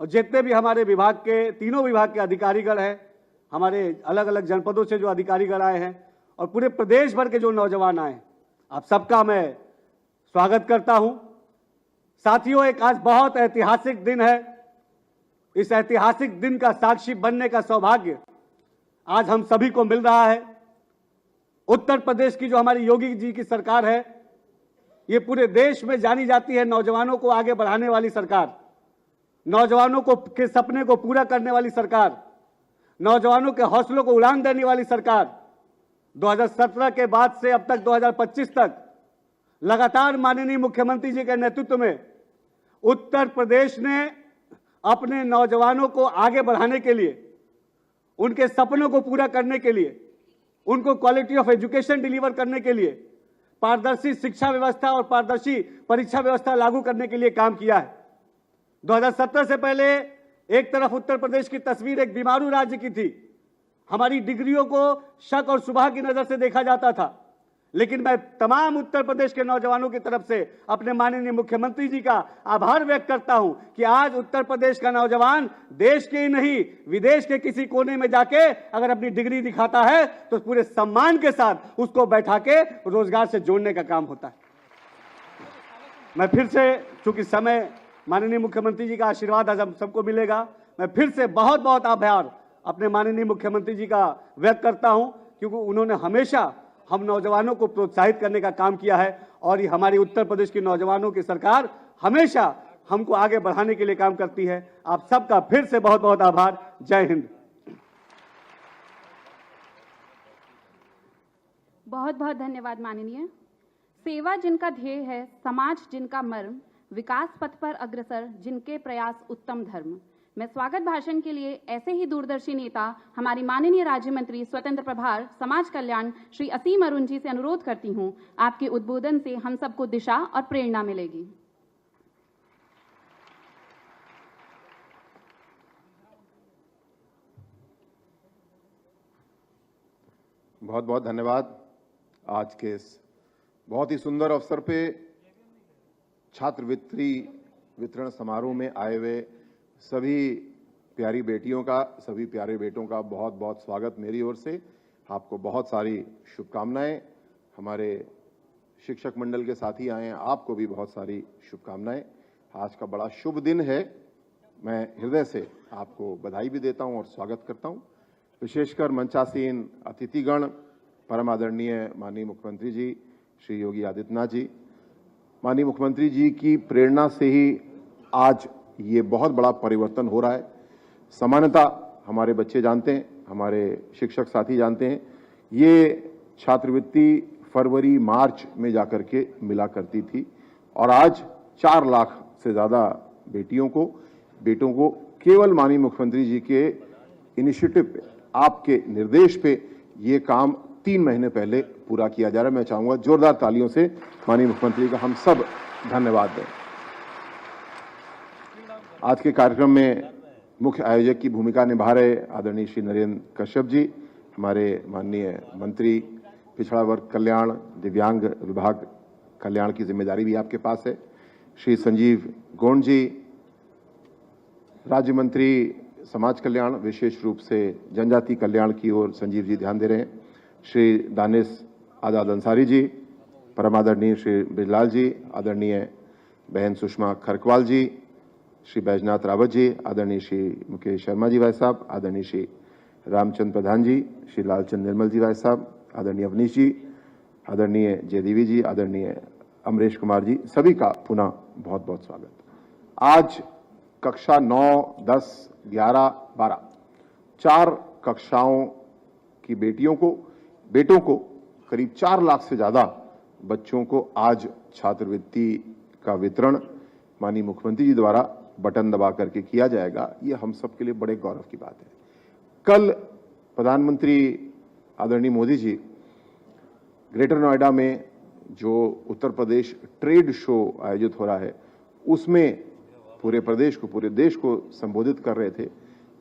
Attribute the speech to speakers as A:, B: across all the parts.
A: और जितने भी हमारे विभाग के, तीनों विभाग के अधिकारीगण हैं, हमारे अलग अलग जनपदों से जो अधिकारीगण आए हैं और पूरे प्रदेश भर के जो नौजवान आए हैं, आप सबका मैं स्वागत करता हूं। साथियों, एक आज बहुत ऐतिहासिक दिन है। इस ऐतिहासिक दिन का साक्षी बनने का सौभाग्य आज हम सभी को मिल रहा है। उत्तर प्रदेश की जो हमारी योगी जी की सरकार है, ये पूरे देश में जानी जाती है नौजवानों को आगे बढ़ाने वाली सरकार, नौजवानों को के सपने को पूरा करने वाली सरकार, नौजवानों के हौसलों को उड़ान देने वाली सरकार। 2017 के बाद से अब तक 2025 तक लगातार माननीय मुख्यमंत्री जी के नेतृत्व में उत्तर प्रदेश ने अपने नौजवानों को आगे बढ़ाने के लिए, उनके सपनों को पूरा करने के लिए, उनको क्वालिटी ऑफ एजुकेशन डिलीवर करने के लिए, पारदर्शी शिक्षा व्यवस्था और पारदर्शी परीक्षा व्यवस्था लागू करने के लिए काम किया है। 2017 से पहले एक तरफ उत्तर प्रदेश की तस्वीर एक बीमारू राज्य की थी। हमारी डिग्रियों को शक और शुबह की नजर से देखा जाता था, लेकिन मैं तमाम उत्तर प्रदेश के नौजवानों की तरफ से अपने माननीय मुख्यमंत्री जी का आभार व्यक्त करता हूं कि आज उत्तर प्रदेश का नौजवान देश के ही नहीं, विदेश के किसी कोने में जाके अगर अपनी डिग्री दिखाता है तो पूरे सम्मान के साथ उसको बैठा के रोजगार से जोड़ने का काम होता है। मैं फिर से, चूंकि समय, माननीय मुख्यमंत्री जी का आशीर्वाद आज हम सबको मिलेगा, मैं फिर से बहुत बहुत आभार अपने माननीय मुख्यमंत्री जी का व्यक्त करता हूं, क्योंकि उन्होंने हमेशा हम नौजवानों को प्रोत्साहित करने का काम किया है और ये हमारी उत्तर प्रदेश की नौजवानों की सरकार हमेशा हमको आगे बढ़ाने के लिए काम करती है। आप सबका फिर से बहुत बहुत आभार। जय हिंद।
B: बहुत बहुत धन्यवाद माननीय। सेवा जिनका ध्येय है, समाज जिनका मर्म, विकास पथ पर अग्रसर जिनके प्रयास उत्तम धर्म। मैं स्वागत भाषण के लिए ऐसे ही दूरदर्शी नेता, हमारी माननीय राज्य मंत्री स्वतंत्र प्रभार समाज कल्याण श्री असीम अरुण जी से अनुरोध करती हूं। आपके उद्बोधन से हम सबको दिशा और प्रेरणा मिलेगी।
C: बहुत बहुत धन्यवाद। आज के इस बहुत ही सुंदर अवसर पे छात्रवृत्ति वितरण समारोह में आए हुए सभी प्यारी बेटियों का, सभी प्यारे बेटों का बहुत बहुत स्वागत मेरी ओर से। आपको बहुत सारी शुभकामनाएं। हमारे शिक्षक मंडल के साथी आए हैं, आपको भी बहुत सारी शुभकामनाएं। आज का बड़ा शुभ दिन है। मैं हृदय से आपको बधाई भी देता हूं और स्वागत करता हूं। विशेषकर मंचासीन अतिथिगण, परम आदरणीय माननीय मुख्यमंत्री जी श्री योगी आदित्यनाथ जी, माननीय मुख्यमंत्री जी की प्रेरणा से ही आज ये बहुत बड़ा परिवर्तन हो रहा है। सामान्यतः हमारे बच्चे जानते हैं, हमारे शिक्षक साथी जानते हैं, ये छात्रवृत्ति फरवरी मार्च में जाकर के मिला करती थी और आज 4 लाख से ज़्यादा बेटों को केवल माननीय मुख्यमंत्री जी के इनिशिएटिव पे, आपके निर्देश पे ये काम 3 महीने पहले पूरा किया जा रहा है। मैं चाहूँगा जोरदार तालियों से माननीय मुख्यमंत्री का हम सब धन्यवाद दें। आज के कार्यक्रम में मुख्य आयोजक की भूमिका निभा रहे आदरणीय श्री नरेंद्र कश्यप जी, हमारे माननीय मंत्री पिछड़ा वर्ग कल्याण, दिव्यांग विभाग कल्याण की जिम्मेदारी भी आपके पास है। श्री संजीव गोंड जी, राज्य मंत्री समाज कल्याण, विशेष रूप से जनजाति कल्याण की ओर संजीव जी ध्यान दे रहे हैं। श्री दानिश आजाद अंसारी जी, परम आदरणीय श्री ब्रिजलाल जी, आदरणीय बहन सुषमा खरकवाल जी, श्री बैजनाथ रावत जी, आदरणीय श्री मुकेश शर्मा जी भाई साहब, आदरणीय श्री रामचंद्र प्रधान जी, श्री लालचंद निर्मल जी भाई साहब, आदरणीय अवनीश जी, आदरणीय जयदेवी जी, आदरणीय अमरेश कुमार जी, सभी का पुनः बहुत बहुत स्वागत। आज कक्षा 9, 10, 11, 12 4 कक्षाओं की बेटों को करीब 4 लाख से ज्यादा बच्चों को आज छात्रवृत्ति का वितरण माननीय मुख्यमंत्री जी द्वारा बटन दबा करके किया जाएगा। ये हम सब के लिए बड़े गौरव की बात है। कल प्रधानमंत्री आदरणीय मोदी जी ग्रेटर नोएडा में जो उत्तर प्रदेश ट्रेड शो आयोजित हो रहा है, उसमें पूरे प्रदेश को, पूरे देश को संबोधित कर रहे थे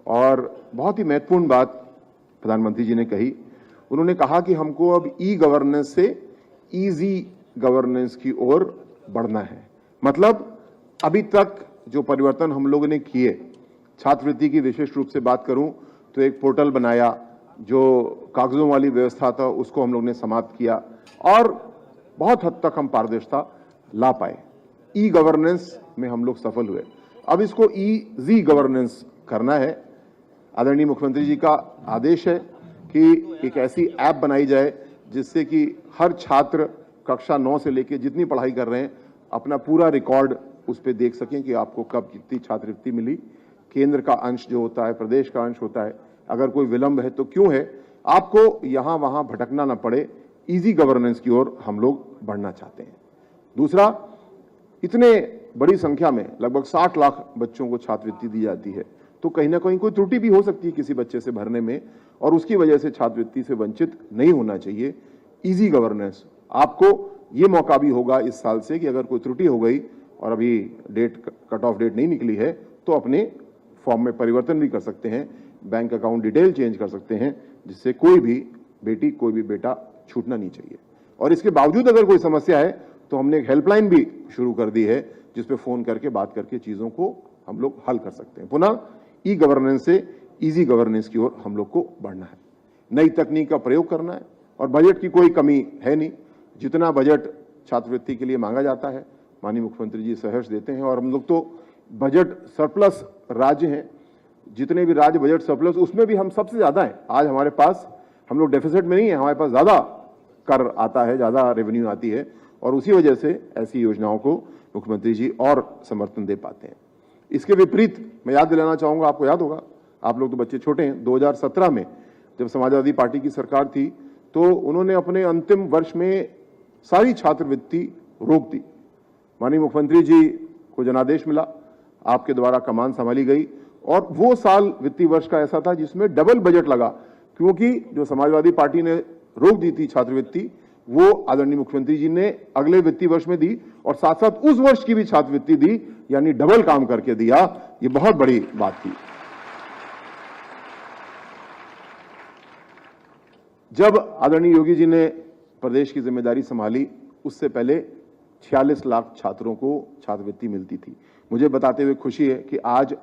C: और बहुत ही महत्वपूर्ण बात प्रधानमंत्री जी ने कही। उन्होंने कहा कि हमको अब ई गवर्नेंस से इजी गवर्नेंस की ओर बढ़ना है। मतलब अभी तक जो परिवर्तन हम लोगों ने किए छात्रवृत्ति की विशेष रूप से बात करूं तो एक पोर्टल बनाया, जो कागजों वाली व्यवस्था था उसको हम लोग ने समाप्त किया और बहुत हद तक हम पारदर्शिता ला पाए। ई गवर्नेंस में हम लोग सफल हुए। अब इसको ईजी गवर्नेंस करना है। आदरणीय मुख्यमंत्री जी का आदेश है कि एक ऐसी ऐप बनाई जाए जिससे कि हर छात्र कक्षा 9 से लेकर जितनी पढ़ाई कर रहे हैं अपना पूरा रिकॉर्ड उस पर देख सकें कि आपको कब कितनी छात्रवृत्ति मिली। केंद्र का अंश जो होता है, प्रदेश का अंश होता है, अगर कोई विलंब है तो क्यों है, आपको यहां वहां भटकना ना पड़े। इजी गवर्नेंस की ओर हम लोग बढ़ना चाहते हैं। दूसरा, इतने बड़ी संख्या में लगभग 60 लाख बच्चों को छात्रवृत्ति दी जाती है, तो कहीं ना कहीं कोई त्रुटि भी हो सकती है किसी बच्चे से भरने में, और उसकी वजह से छात्रवृत्ति से वंचित नहीं होना चाहिए। इजी गवर्नेंस, आपको ये मौका भी होगा इस साल से कि अगर कोई त्रुटि हो गई और अभी कट ऑफ डेट नहीं निकली है तो अपने फॉर्म में परिवर्तन भी कर सकते हैं, बैंक अकाउंट डिटेल चेंज कर सकते हैं, जिससे कोई भी बेटी कोई भी बेटा छूटना नहीं चाहिए। और इसके बावजूद अगर कोई समस्या है तो हमने एक हेल्पलाइन भी शुरू कर दी है जिस पे फोन करके बात करके चीजों को हम लोग हल कर सकते हैं। पुनः ई गवर्नेंस से इजी गवर्नेंस की ओर हम लोग को बढ़ना है, नई तकनीक का प्रयोग करना है और बजट की कोई कमी है नहीं। जितना बजट छात्रवृत्ति के लिए मांगा जाता है माननीय मुख्यमंत्री जी सहर्ष देते हैं, और हम लोग तो बजट सरप्लस राज्य हैं। जितने भी राज्य बजट सरप्लस उसमें भी हम सबसे ज्यादा हैं। आज हमारे पास, हम लोग डेफिसिट में नहीं है, हमारे पास ज्यादा कर आता है, ज्यादा रेवेन्यू आती है, और उसी वजह से ऐसी योजनाओं को मुख्यमंत्री जी और समर्थन दे पाते हैं। इसके विपरीत मैं याद दिलाना चाहूंगा, आपको याद होगा, आप लोग तो बच्चे छोटे हैं, 2017 में जब समाजवादी पार्टी की सरकार थी तो उन्होंने अपने अंतिम वर्ष में सारी छात्रवृत्ति रोक दी। माननीय मुख्यमंत्री जी को जनादेश मिला, आपके द्वारा कमान संभाली गई, और वो साल वित्तीय वर्ष का ऐसा था जिसमें डबल बजट लगा, क्योंकि जो समाजवादी पार्टी ने रोक दी थी छात्रवृत्ति, वो आदरणीय मुख्यमंत्री जी ने अगले वित्तीय वर्ष में दी और साथ साथ उस वर्ष की भी छात्रवृत्ति दी, यानी डबल काम करके दिया। ये बहुत बड़ी बात थी। जब आदरणीय योगी जी ने प्रदेश की जिम्मेदारी संभाली, उससे पहले 46 लाख छात्रों को छात्रवृत्ति मिलती थी। मुझे बताते हुए खुशी है कि आज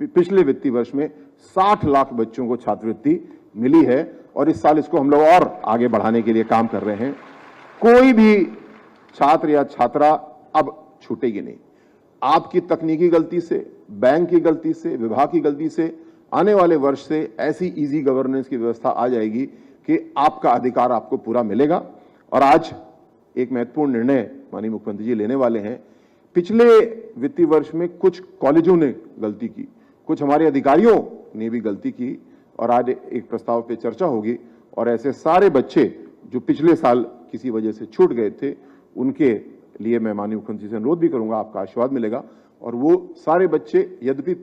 C: पिछले वित्तीय वर्ष में 60 लाख बच्चों को छात्रवृत्ति मिली है, और इस साल इसको हम लोग और आगे बढ़ाने के लिए काम कर रहे हैं। कोई भी छात्र या छात्रा अब छूटेगी नहीं। आपकी तकनीकी गलती से, बैंक की गलती से, विभाग की गलती से आने वाले वर्ष से ऐसी इजी गवर्नेंस की व्यवस्था आ जाएगी कि आपका अधिकार आपको पूरा मिलेगा। और आज एक महत्वपूर्ण निर्णय माननीय मुख्यमंत्री जी लेने वाले हैं। पिछले वित्तीय वर्ष में कुछ कॉलेजों ने गलती की, कुछ हमारे अधिकारियों ने भी गलती की, और आज एक प्रस्ताव पे चर्चा होगी, और ऐसे सारे बच्चे जो पिछले साल किसी वजह से छूट गए थे, उनके लिए मैं माननीय मुख्यमंत्री से अनुरोध भी करूंगा, आपका आशीर्वाद मिलेगा। और वो सारे बच्चे यद्यपि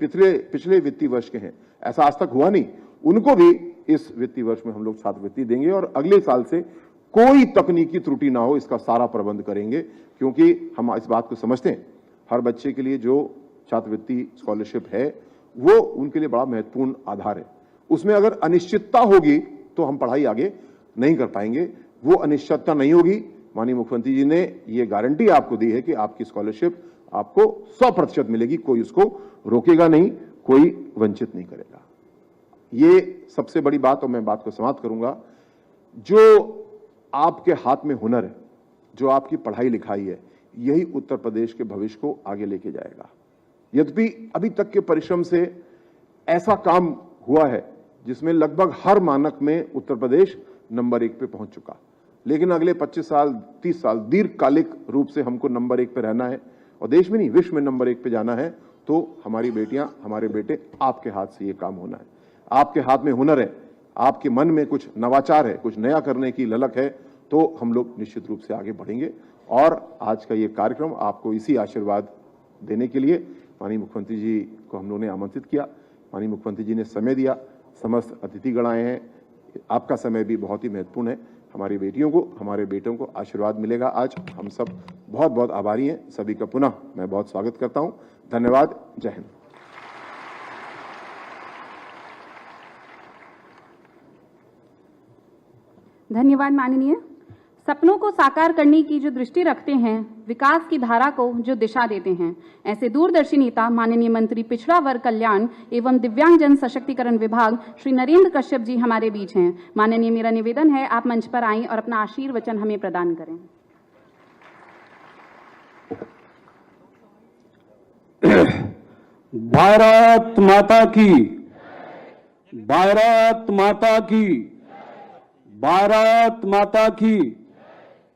C: पिछले वित्तीय वर्ष के हैं, ऐसा आज तक हुआ नहीं, उनको भी इस वित्तीय वर्ष में हम लोग छात्रवृत्ति देंगे, और अगले साल से कोई तकनीकी त्रुटि ना हो इसका सारा प्रबंध करेंगे, क्योंकि हम इस बात को समझते हैं हर बच्चे के लिए जो छात्रवृत्ति स्कॉलरशिप है वो उनके लिए बड़ा महत्वपूर्ण आधार है। उसमें अगर अनिश्चितता होगी तो हम पढ़ाई आगे नहीं कर पाएंगे। वो अनिश्चितता नहीं होगी। माननीय मुख्यमंत्री जी ने ये गारंटी आपको दी है कि आपकी स्कॉलरशिप आपको 100% मिलेगी, कोई उसको रोकेगा नहीं, कोई वंचित नहीं करेगा। ये सबसे बड़ी बात, और मैं बात को समाप्त करूंगा, जो आपके हाथ में हुनर है, जो आपकी पढ़ाई लिखाई है, यही उत्तर प्रदेश के भविष्य को आगे लेके जाएगा। यद्यपि अभी तक के परिश्रम से ऐसा काम हुआ है जिसमें लगभग हर मानक में उत्तर प्रदेश नंबर 1 पे पहुंच चुका, लेकिन अगले 25 साल 30 साल दीर्घकालिक रूप से हमको नंबर 1 पे रहना है, और देश में नहीं विश्व में नंबर 1 पे जाना है। तो हमारी बेटियां, हमारे बेटे, आपके हाथ से ये काम होना है। आपके हाथ में हुनर है, आपके मन में कुछ नवाचार है, कुछ नया करने की ललक है, तो हम लोग निश्चित रूप से आगे बढ़ेंगे। और आज का ये कार्यक्रम आपको इसी आशीर्वाद देने के लिए माननीय मुख्यमंत्री जी को हम लोगों ने आमंत्रित किया। माननीय मुख्यमंत्री जी ने समय दिया, समस्त अतिथिगण आए हैं, आपका समय भी बहुत ही महत्वपूर्ण है। हमारी बेटियों को, हमारे बेटों को आशीर्वाद मिलेगा। आज हम सब बहुत बहुत आभारी हैं। सभी का पुनः मैं बहुत स्वागत करता हूं। धन्यवाद। जय हिंद।
B: धन्यवाद माननीय। सपनों को साकार करने की जो दृष्टि रखते हैं, विकास की धारा को जो दिशा देते हैं, ऐसे दूरदर्शी नेता माननीय मंत्री पिछड़ा वर्ग कल्याण एवं दिव्यांग जन सशक्तिकरण विभाग श्री नरेंद्र कश्यप जी हमारे बीच हैं। माननीय, मेरा निवेदन है आप मंच पर आएं और अपना आशीर्वचन हमें प्रदान करें।
D: भारत माता की, भारत माता की, भारत माता की,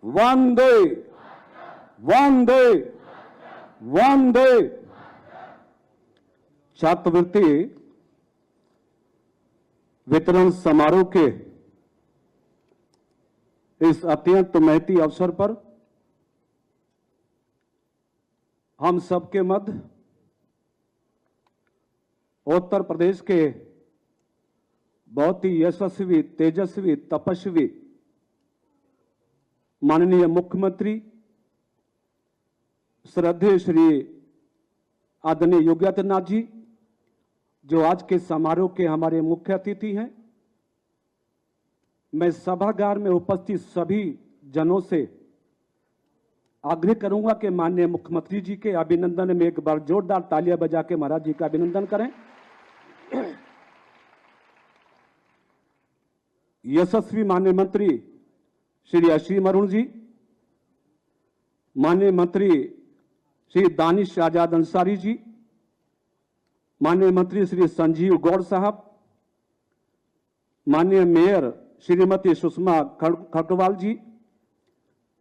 D: वंदे वंदे वंदे। छात्रवृत्ति वितरण समारोह के इस अत्यंत महती अवसर पर हम सबके मध्य उत्तर प्रदेश के बहुत ही यशस्वी, तेजस्वी, तपस्वी माननीय मुख्यमंत्री श्रद्धेय श्री आदरणीय योगी आदित्यनाथ जी, जो आज के समारोह के हमारे मुख्य अतिथि हैं। मैं सभागार में उपस्थित सभी जनों से आग्रह करूंगा कि माननीय मुख्यमंत्री जी के अभिनंदन में एक बार जोरदार तालियां बजा के महाराज जी का अभिनंदन करें। यशस्वी माननीय मंत्री श्री असीम अरुण जी, माननीय मंत्री श्री दानिश आजाद अंसारी जी, माननीय मंत्री श्री संजीव गौड़ साहब, माननीय मेयर श्रीमती सुषमा खटवाल जी,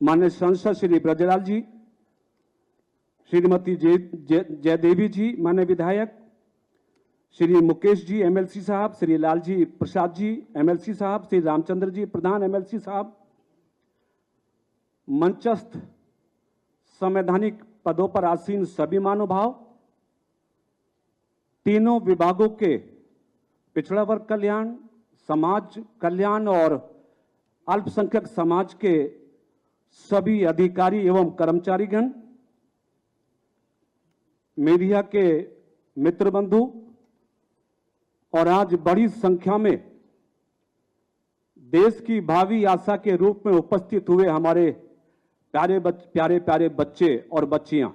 D: माननीय सांसद श्री ब्रजलाल जी, श्रीमती जयदेवी जी, माननीय विधायक श्री मुकेश जी एमएलसी साहब, श्री लालजी प्रसाद जी एमएलसी साहब, श्री रामचंद्र जी प्रधान एमएलसी साहब, मंचस्थ संवैधानिक पदों पर आसीन सभी महानुभाव, तीनों विभागों के पिछड़ा वर्ग कल्याण, समाज कल्याण और अल्पसंख्यक समाज के सभी अधिकारी एवं कर्मचारीगण, मीडिया के मित्र बंधु और आज बड़ी संख्या में देश की भावी आशा के रूप में उपस्थित हुए हमारे प्यारे प्यारे बच्चे और बच्चियां,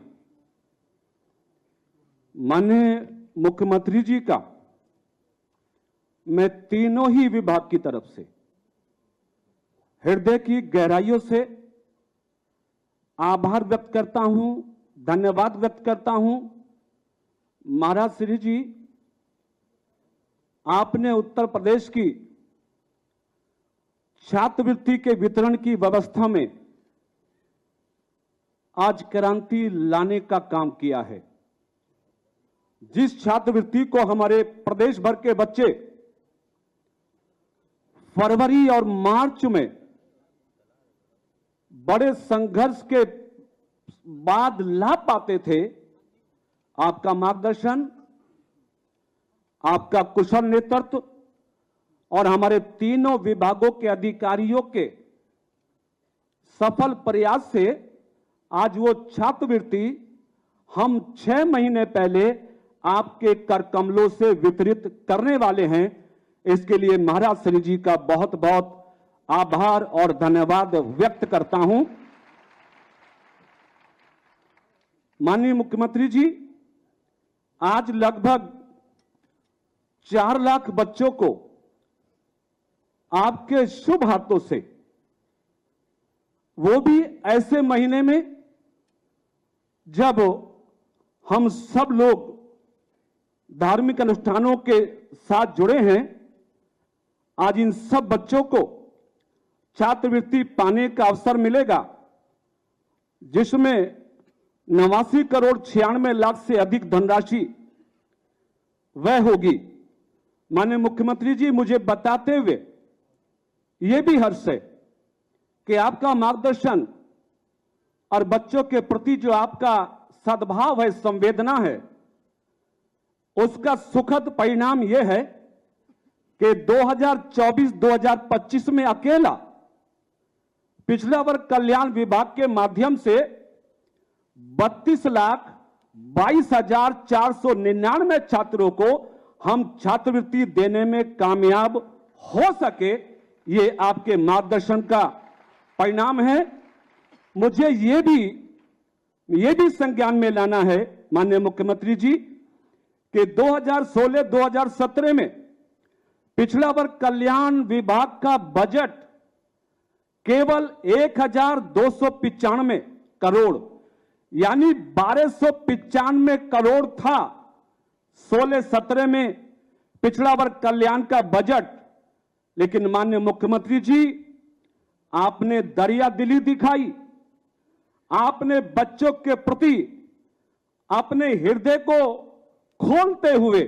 D: माननीय मुख्यमंत्री जी का मैं तीनों ही विभाग की तरफ से हृदय की गहराइयों से आभार व्यक्त करता हूं, धन्यवाद व्यक्त करता हूं। महाराज श्री जी, आपने उत्तर प्रदेश की छात्रवृत्ति के वितरण की व्यवस्था में आज क्रांति लाने का काम किया है। जिस छात्रवृत्ति को हमारे प्रदेश भर के बच्चे फरवरी और मार्च में बड़े संघर्ष के बाद ला पाते थे, आपका मार्गदर्शन, आपका कुशल नेतृत्व और हमारे तीनों विभागों के अधिकारियों के सफल प्रयास से आज वो छात्रवृत्ति हम 6 महीने पहले आपके कर कमलों से वितरित करने वाले हैं। इसके लिए महाराज श्री जी का बहुत बहुत आभार और धन्यवाद व्यक्त करता हूं। माननीय मुख्यमंत्री जी, आज लगभग 4 लाख बच्चों को आपके शुभ हाथों से, वो भी ऐसे महीने में जब हम सब लोग धार्मिक अनुष्ठानों के साथ जुड़े हैं, आज इन सब बच्चों को छात्रवृत्ति पाने का अवसर मिलेगा, जिसमें 89 करोड़ 96 लाख से अधिक धनराशि वह होगी। माननीय मुख्यमंत्री जी, मुझे बताते हुए यह भी हर्ष है कि आपका मार्गदर्शन और बच्चों के प्रति जो आपका सद्भाव है, संवेदना है, उसका सुखद परिणाम यह है कि 2024-2025 में अकेला पिछड़ा वर्ग कल्याण विभाग के माध्यम से 32,22,499 छात्रों को हम छात्रवृत्ति देने में कामयाब हो सके। ये आपके मार्गदर्शन का परिणाम है। मुझे ये भी संज्ञान में लाना है माननीय मुख्यमंत्री जी कि 2016-2017 में पिछड़ा वर्ग कल्याण विभाग का बजट केवल 1295 करोड़ यानी 1295 करोड़ था 16-17 में पिछड़ा वर्ग कल्याण का बजट। लेकिन माननीय मुख्यमंत्री जी, आपने दरिया दिली दिखाई, आपने बच्चों के प्रति अपने हृदय को खोलते हुए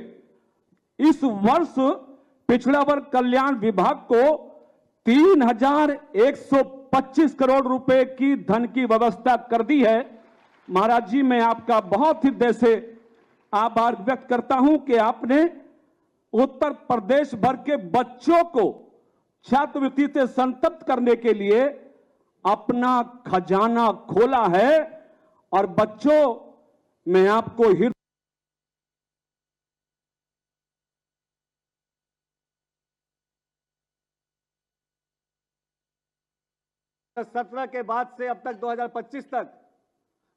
D: इस वर्ष पिछड़ा वर्ग कल्याण विभाग को 3125 करोड़ रुपए की धन की व्यवस्था कर दी है। महाराज जी, मैं आपका बहुत हृदय से आभार व्यक्त करता हूं कि आपने उत्तर प्रदेश भर के बच्चों को छात्रवृत्ति से संतप्त करने के लिए अपना खजाना खोला है। और बच्चों, मैं आपको
A: 17 के बाद से अब तक 2025 तक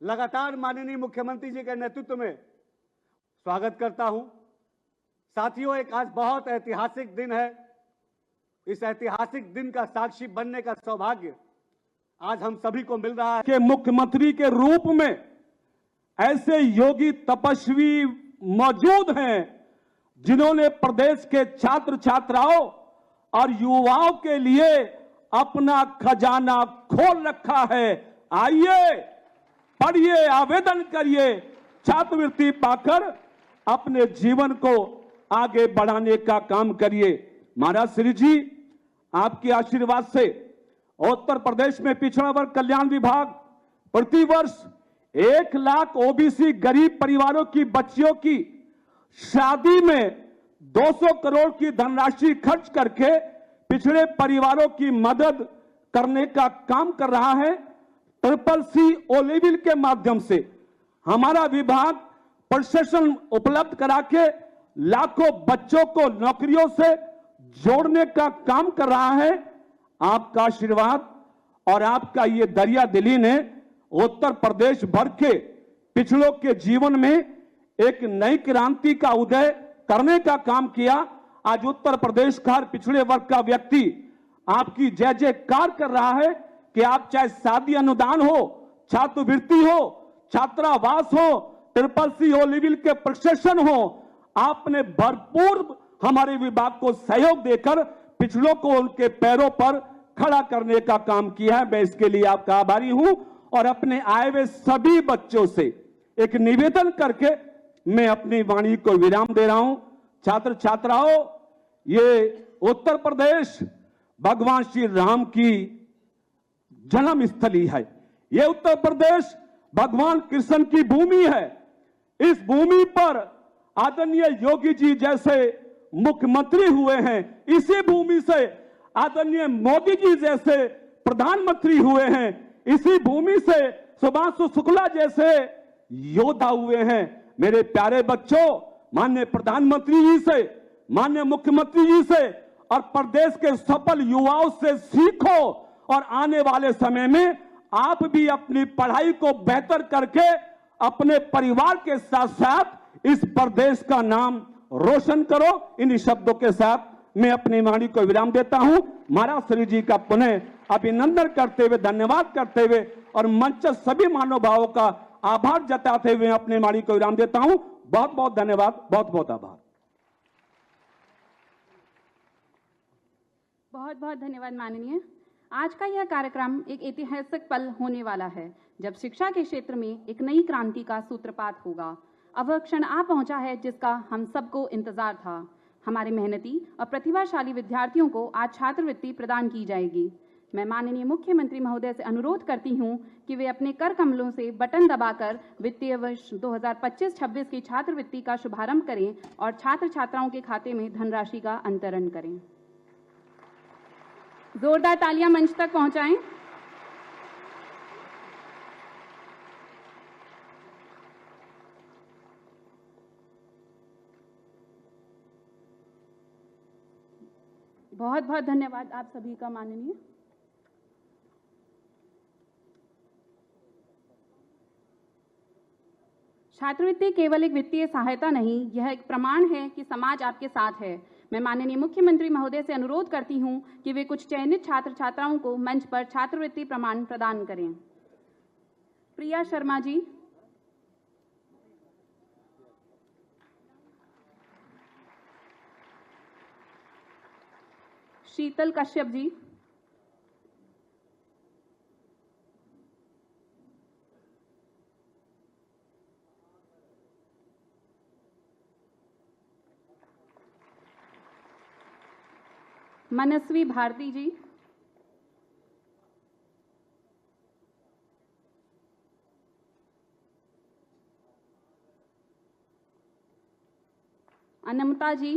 A: लगातार माननीय मुख्यमंत्री जी के नेतृत्व में स्वागत करता हूं। साथियों, एक आज बहुत ऐतिहासिक दिन है। इस ऐतिहासिक दिन का साक्षी बनने का सौभाग्य आज हम सभी को मिल रहा है
D: कि मुख्यमंत्री के रूप में ऐसे योगी तपस्वी मौजूद हैं जिन्होंने प्रदेश के छात्र छात्राओं और युवाओं के लिए अपना खजाना खोल रखा है। आइए, पढ़िए, आवेदन करिए, छात्रवृत्ति पाकर अपने जीवन को आगे बढ़ाने का काम करिए। महाराज श्री जी, आपके आशीर्वाद से उत्तर प्रदेश में पिछड़ा वर्ग कल्याण विभाग प्रतिवर्ष 1 लाख ओबीसी गरीब परिवारों की बच्चियों की शादी में 200 करोड़ की धनराशि खर्च करके पिछड़े परिवारों की मदद करने का काम कर रहा है। CCC ओ लेवल के माध्यम से हमारा विभाग प्रशिक्षण उपलब्ध करा के लाखों बच्चों को नौकरियों से जोड़ने का काम कर रहा है। आपका आशीर्वाद और आपका ये दरिया दिली ने उत्तर प्रदेश भर के पिछड़ों के जीवन में एक नई क्रांति का उदय करने का काम किया। आज उत्तर प्रदेश का हर पिछड़े वर्ग का व्यक्ति आपकी जय जयकार कर रहा है कि आप चाहे शादी अनुदान हो, छात्रवृत्ति हो, छात्रावास हो, CCC ओ लेवल के प्रशिक्षण हो, आपने भरपूर हमारे विभाग को सहयोग देकर पिछड़ों को उनके पैरों पर खड़ा करने का काम किया है। मैं इसके लिए आपका आभारी हूं और अपने आए हुए सभी बच्चों से एक निवेदन करके मैं अपनी वाणी को विराम दे रहा हूं। छात्र छात्राओं, ये उत्तर प्रदेश भगवान श्री राम की जन्म स्थली है। ये उत्तर प्रदेश भगवान कृष्ण की भूमि है। इस भूमि पर आदरणीय योगी जी जैसे मुख्यमंत्री हुए हैं। इसी भूमि से आदरणीय मोदी जी जैसे प्रधानमंत्री हुए हैं। इसी भूमि से सुभाष शुक्ला जैसे योद्धा हुए हैं। मेरे प्यारे बच्चों, माननीय प्रधानमंत्री जी से, माननीय मुख्यमंत्री जी से और प्रदेश के सफल युवाओं से सीखो और आने वाले समय में आप भी अपनी पढ़ाई को बेहतर करके अपने परिवार के साथ साथ इस प्रदेश का नाम रोशन करो। इन शब्दों के साथ मैं अपनी वाणी को विराम देता हूं। महाराज श्री जी का पुनः अभिनंदन करते हुए, धन्यवाद करते हुए और मंच सभी महानुभावों का आभार जताते हुए अपनी वाणी को विराम देता हूं। बहुत बहुत धन्यवाद, बहुत बहुत आभार।
B: बहुत बहुत धन्यवाद माननीय। आज का यह कार्यक्रम एक ऐतिहासिक पल होने वाला है जब शिक्षा के क्षेत्र में एक नई क्रांति का सूत्रपात होगा। अब वह क्षण आ पहुंचा है जिसका हम सबको इंतजार था। हमारे मेहनती और प्रतिभाशाली विद्यार्थियों को आज छात्रवृत्ति प्रदान की जाएगी। मैं माननीय मुख्यमंत्री महोदय से अनुरोध करती हूं कि वे अपने कर कमलों से बटन दबाकर वित्तीय वर्ष 2025-26 की छात्रवृत्ति का शुभारंभ करें और छात्र छात्राओं के खाते में धनराशि का अंतरण करें। जोरदार तालियां मंच तक पहुंचाएं। बहुत बहुत धन्यवाद आप सभी का माननीय। छात्रवृत्ति केवल एक वित्तीय सहायता नहीं, यह एक प्रमाण है कि समाज आपके साथ है। मैं माननीय मुख्यमंत्री महोदय से अनुरोध करती हूं कि वे कुछ चयनित छात्र छात्राओं को मंच पर छात्रवृत्ति प्रमाण प्रदान करें। प्रिया शर्मा जी, शीतल कश्यप जी, मनस्वी भारती जी, अनमता जी,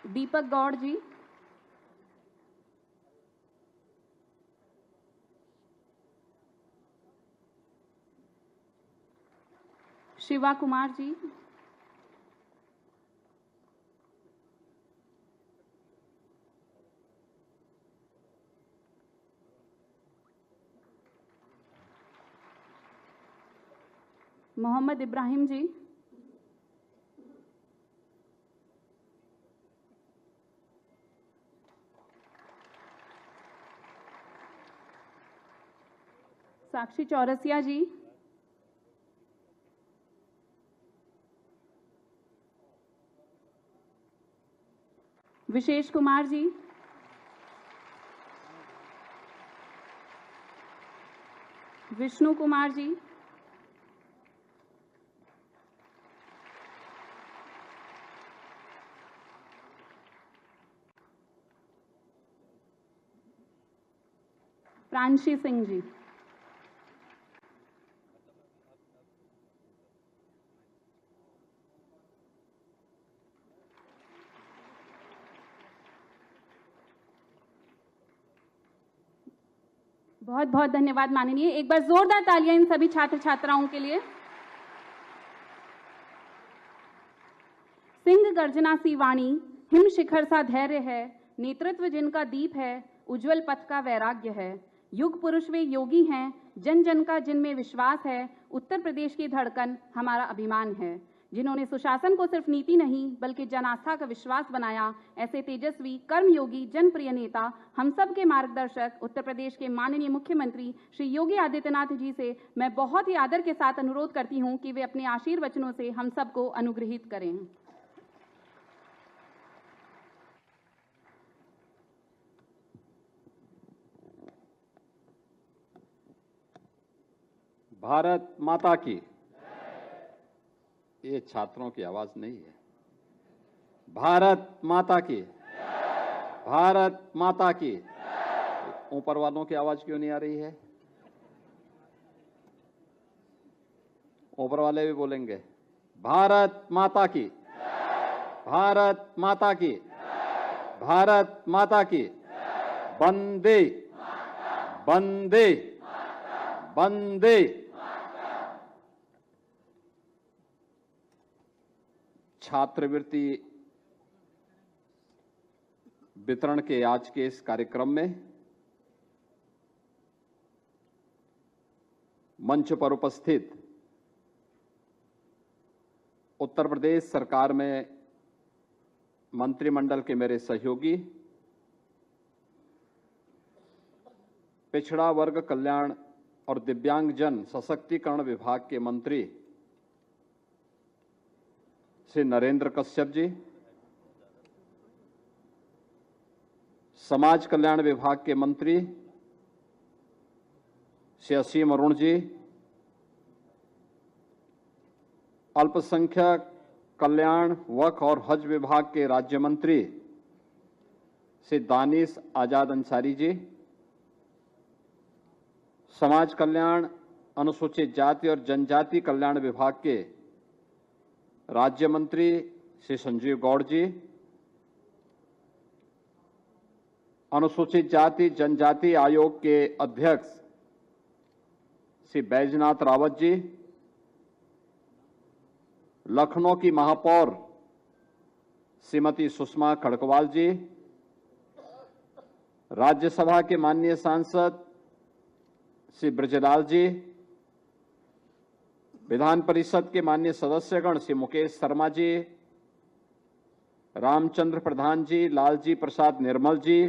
B: दीपक गौड़ जी, शिवा कुमार जी, मोहम्मद इब्राहिम जी, साक्षी चौरसिया जी, विशेष कुमार जी, विष्णु कुमार जी, प्रांशी सिंह जी, बहुत बहुत धन्यवाद माननीय। एक बार जोरदार तालियां इन सभी छात्र छात्राओं के लिए। सिंह गर्जना सी वाणी, हिम शिखर सा धैर्य है, नेतृत्व जिनका दीप है, उज्जवल पथ का वैराग्य है। युग पुरुष वे योगी हैं, जन जन का जिनमें विश्वास है, उत्तर प्रदेश की धड़कन हमारा अभिमान है। जिन्होंने सुशासन को सिर्फ नीति नहीं बल्कि जन आस्था का विश्वास बनाया, ऐसे तेजस्वी, कर्मयोगी, जनप्रिय नेता, हम सब के मार्गदर्शक उत्तर प्रदेश के माननीय मुख्यमंत्री श्री योगी आदित्यनाथ जी से मैं बहुत ही आदर के साथ अनुरोध करती हूं कि वे अपने आशीर्वचनों से हम सबको अनुग्रहित करें।
E: भारत माता की। ये छात्रों की आवाज नहीं है। भारत माता की, भारत माता की। ऊपर वालों की आवाज क्यों नहीं आ रही है? ऊपर वाले भी बोलेंगे भारत माता की, भारत माता की, भारत माता की। वंदे वंदे वंदे। छात्रवृत्ति वितरण के आज के इस कार्यक्रम में मंच पर उपस्थित उत्तर प्रदेश सरकार में मंत्रिमंडल के मेरे सहयोगी, पिछड़ा वर्ग कल्याण और दिव्यांगजन सशक्तिकरण विभाग के मंत्री श्री नरेंद्र कश्यप जी, समाज कल्याण विभाग के मंत्री श्री असीम अरुण जी, अल्पसंख्यक कल्याण, वक्फ और हज विभाग के राज्य मंत्री श्री दानिश आजाद अंसारी जी, समाज कल्याण, अनुसूचित जाति और जनजाति कल्याण विभाग के राज्य मंत्री श्री संजीव गौड़ जी, अनुसूचित जाति जनजाति आयोग के अध्यक्ष श्री बैजनाथ रावत जी, लखनऊ की महापौर श्रीमती सुषमा खड़कवाल जी, राज्यसभा के माननीय सांसद श्री ब्रजलाल जी, विधान परिषद के माननीय सदस्यगण श्री मुकेश शर्मा जी, रामचंद्र प्रधान जी, लालजी प्रसाद निर्मल जी,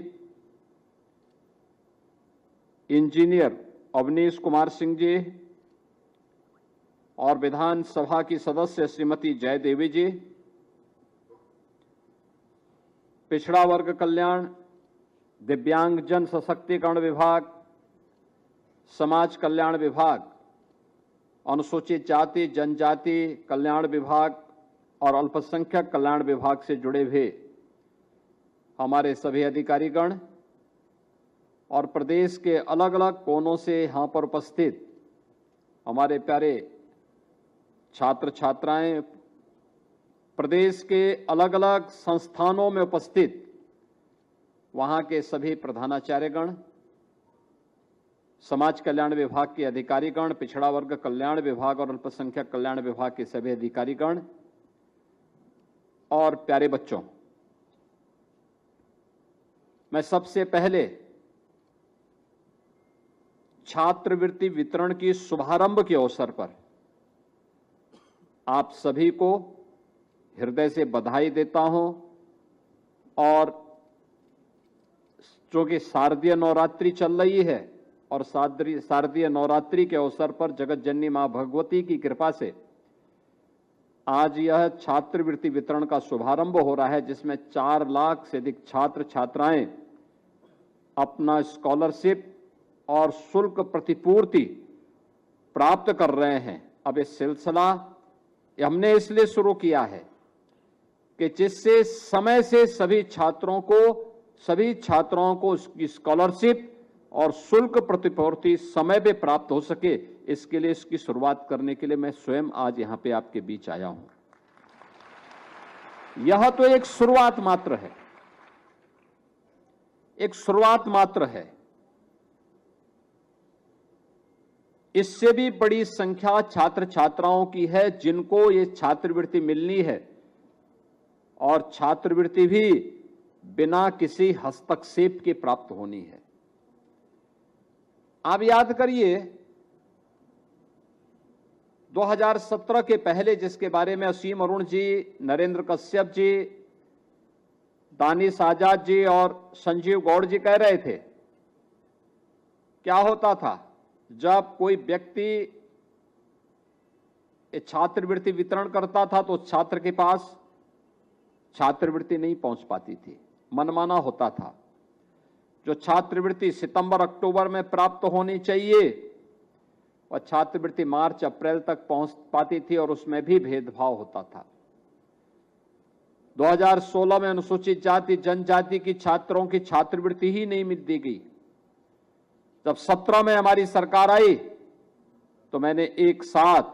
E: इंजीनियर अवनीश कुमार सिंह जी और विधानसभा की सदस्य श्रीमती जयदेवी जी, पिछड़ा वर्ग कल्याण, दिव्यांगजन सशक्तिकरण विभाग, समाज कल्याण विभाग, अनुसूचित जाति जनजाति कल्याण विभाग और अल्पसंख्यक कल्याण विभाग से जुड़े हुए हमारे सभी अधिकारीगण और प्रदेश के अलग अलग कोनों से यहां पर उपस्थित हमारे प्यारे छात्र छात्राएं, प्रदेश के अलग अलग संस्थानों में उपस्थित वहां के सभी प्रधानाचार्यगण, समाज कल्याण विभाग के अधिकारीगण, पिछड़ा वर्ग कल्याण विभाग और अल्पसंख्यक कल्याण विभाग के सभी अधिकारीगण और प्यारे बच्चों, मैं सबसे पहले छात्रवृत्ति वितरण की शुभारंभ के अवसर पर आप सभी को हृदय से बधाई देता हूं और चूंकि शारदीय नवरात्रि चल रही है और शारदीय नवरात्रि के अवसर पर जगत जननी मां भगवती की कृपा से आज यह छात्रवृत्ति वितरण का शुभारंभ हो रहा है, जिसमें 4 लाख से अधिक छात्र छात्राएं अपना स्कॉलरशिप और शुल्क प्रतिपूर्ति प्राप्त कर रहे हैं। अब इस सिलसिला हमने इसलिए शुरू किया है कि जिससे समय से सभी छात्रों को उसकी स्कॉलरशिप और शुल्क प्रतिपूर्ति समय पे प्राप्त हो सके, इसके लिए इसकी शुरुआत करने के लिए मैं स्वयं आज यहां पे आपके बीच आया हूं। यह तो एक शुरुआत मात्र है, एक शुरुआत मात्र है। इससे भी बड़ी संख्या छात्र छात्राओं की है जिनको ये छात्रवृत्ति मिलनी है और छात्रवृत्ति भी बिना किसी हस्तक्षेप के प्राप्त होनी है। आप याद करिए 2017 के पहले, जिसके बारे में असीम अरुण जी, नरेंद्र कश्यप जी, दानिश आजाद जी और संजीव गौड़ जी कह रहे थे, क्या होता था जब कोई व्यक्ति छात्रवृत्ति वितरण करता था तो छात्र के पास छात्रवृत्ति नहीं पहुंच पाती थी, मनमाना होता था। जो छात्रवृत्ति सितंबर अक्टूबर में प्राप्त होनी चाहिए और छात्रवृत्ति मार्च अप्रैल तक पहुंच पाती थी और उसमें भी भेदभाव होता था। 2016 में अनुसूचित जाति जनजाति की छात्रों की छात्रवृत्ति ही नहीं मिल दी गई। जब 17 में हमारी सरकार आई तो मैंने एक साथ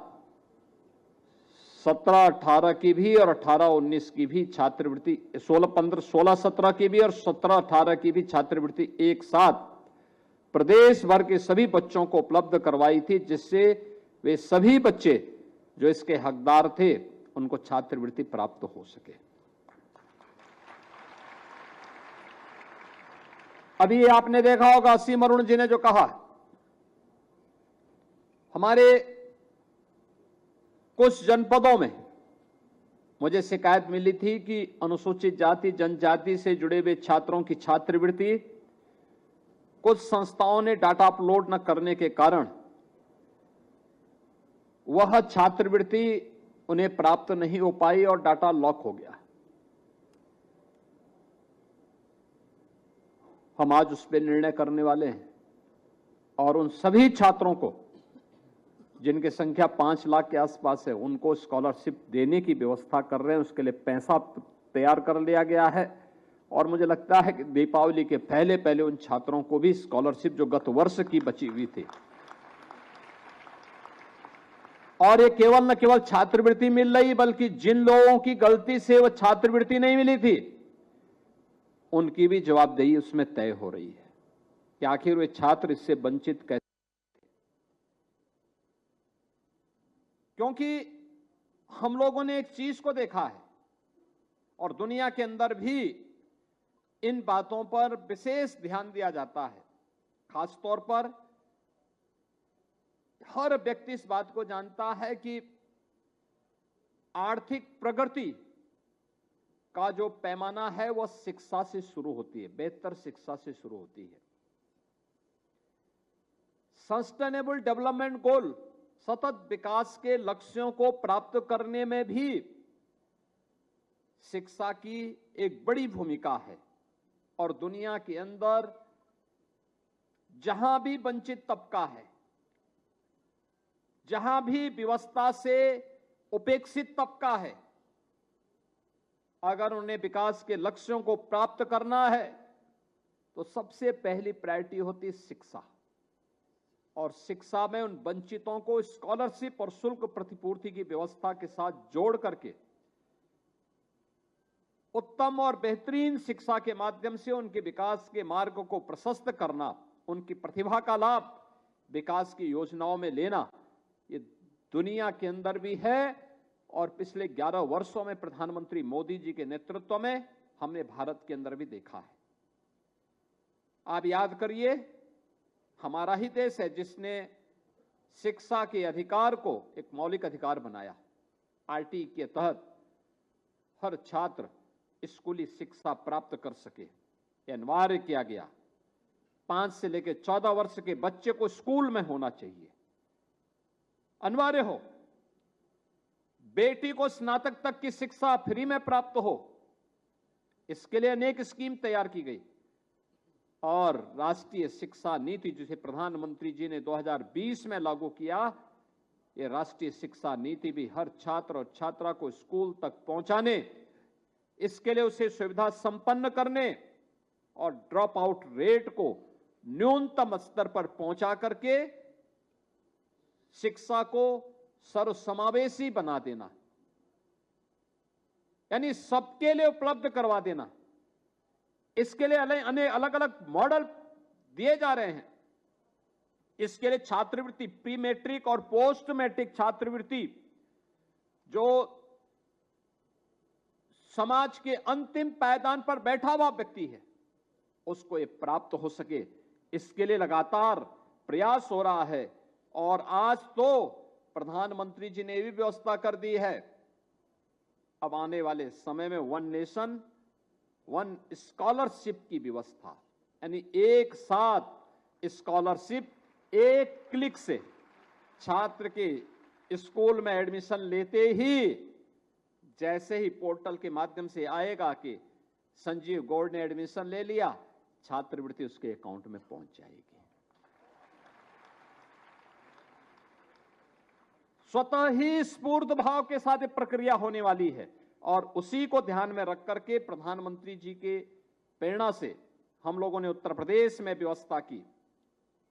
E: 17-18 की भी और 18-19 की भी छात्रवृत्ति, 16-17 की भी और 17-18 की भी छात्रवृत्ति एक साथ प्रदेश भर के सभी बच्चों को उपलब्ध करवाई थी, जिससे वे सभी बच्चे जो इसके हकदार थे उनको छात्रवृत्ति प्राप्त हो सके। अभी आपने देखा होगा असीम अरुण जी ने जो कहा, हमारे कुछ जनपदों में मुझे शिकायत मिली थी कि अनुसूचित जाति जनजाति से जुड़े हुए छात्रों की छात्रवृत्ति कुछ संस्थाओं ने डाटा अपलोड न करने के कारण वह छात्रवृत्ति उन्हें प्राप्त नहीं हो पाई और डाटा लॉक हो गया। हम आज उस पर निर्णय करने वाले हैं और उन सभी छात्रों को जिनकी संख्या 5 लाख के आसपास है उनको स्कॉलरशिप देने की व्यवस्था कर रहे हैं। उसके लिए पैसा तैयार कर लिया गया है और मुझे लगता है कि दीपावली के पहले पहले उन छात्रों को भी स्कॉलरशिप जो गत वर्ष की बची हुई थी, और ये केवल न केवल छात्रवृत्ति मिल रही बल्कि जिन लोगों की गलती से वह छात्रवृत्ति नहीं मिली थी उनकी भी जवाबदेही उसमें तय हो रही है कि आखिर वे छात्र इससे वंचित कैसे। क्योंकि हम लोगों ने एक चीज को देखा है और दुनिया के अंदर भी इन बातों पर विशेष ध्यान दिया जाता है। खासतौर पर हर व्यक्ति इस बात को जानता है कि आर्थिक प्रगति का जो पैमाना है वह शिक्षा से शुरू होती है, बेहतर शिक्षा से शुरू होती है। सस्टेनेबल डेवलपमेंट गोल, सतत विकास के लक्ष्यों को प्राप्त करने में भी शिक्षा की एक बड़ी भूमिका है। और दुनिया के अंदर जहां भी वंचित तबका है, जहां भी व्यवस्था से उपेक्षित तबका है, अगर उन्हें विकास के लक्ष्यों को प्राप्त करना है तो सबसे पहली प्रायोरिटी होती है शिक्षा। और शिक्षा में उन वंचितों को स्कॉलरशिप और शुल्क प्रतिपूर्ति की व्यवस्था के साथ जोड़ करके उत्तम और बेहतरीन शिक्षा के माध्यम से उनके विकास के मार्ग को प्रशस्त करना, उनकी प्रतिभा का लाभ विकास की योजनाओं में लेना, ये दुनिया के अंदर भी है। और पिछले 11 वर्षों में प्रधानमंत्री मोदी जी के नेतृत्व में हमने भारत के अंदर भी देखा है। आप याद करिए, हमारा ही देश है जिसने शिक्षा के अधिकार को एक मौलिक अधिकार बनाया। आरटी के तहत हर छात्र स्कूली शिक्षा प्राप्त कर सके, यह अनिवार्य किया गया। 5 से लेकर 14 वर्ष के बच्चे को स्कूल में होना चाहिए, अनिवार्य हो। बेटी को स्नातक तक की शिक्षा फ्री में प्राप्त हो, इसके लिए अनेक स्कीम तैयार की गई। और राष्ट्रीय शिक्षा नीति जिसे प्रधानमंत्री जी ने 2020 में लागू किया, यह राष्ट्रीय शिक्षा नीति भी हर छात्र और छात्रा को स्कूल तक पहुंचाने, इसके लिए उसे सुविधा संपन्न करने और ड्रॉप आउट रेट को न्यूनतम स्तर पर पहुंचा करके शिक्षा को सर्वसमावेशी बना देना, यानी सबके लिए उपलब्ध करवा देना। इसके लिए अलग अलग मॉडल दिए जा रहे हैं। इसके लिए छात्रवृत्ति, प्री मैट्रिक और पोस्ट मैट्रिक छात्रवृत्ति, जो समाज के अंतिम पायदान पर बैठा हुआ व्यक्ति है, उसको ये प्राप्त हो सके, इसके लिए लगातार प्रयास हो रहा है। और आज तो प्रधानमंत्री जी ने भी व्यवस्था कर दी है, अब आने वाले समय में 1 नेशन 1 स्कॉलरशिप की व्यवस्था, यानी एक साथ स्कॉलरशिप एक क्लिक से छात्र के स्कूल में एडमिशन लेते ही, जैसे ही पोर्टल के माध्यम से आएगा कि संजीव गौड़ ने एडमिशन ले लिया, छात्रवृत्ति उसके अकाउंट में पहुंच जाएगी। स्वतः ही स्फूर्त भाव के साथ प्रक्रिया होने वाली है। और उसी को ध्यान में रख करके प्रधानमंत्री जी के प्रेरणा से हम लोगों ने उत्तर प्रदेश में व्यवस्था की।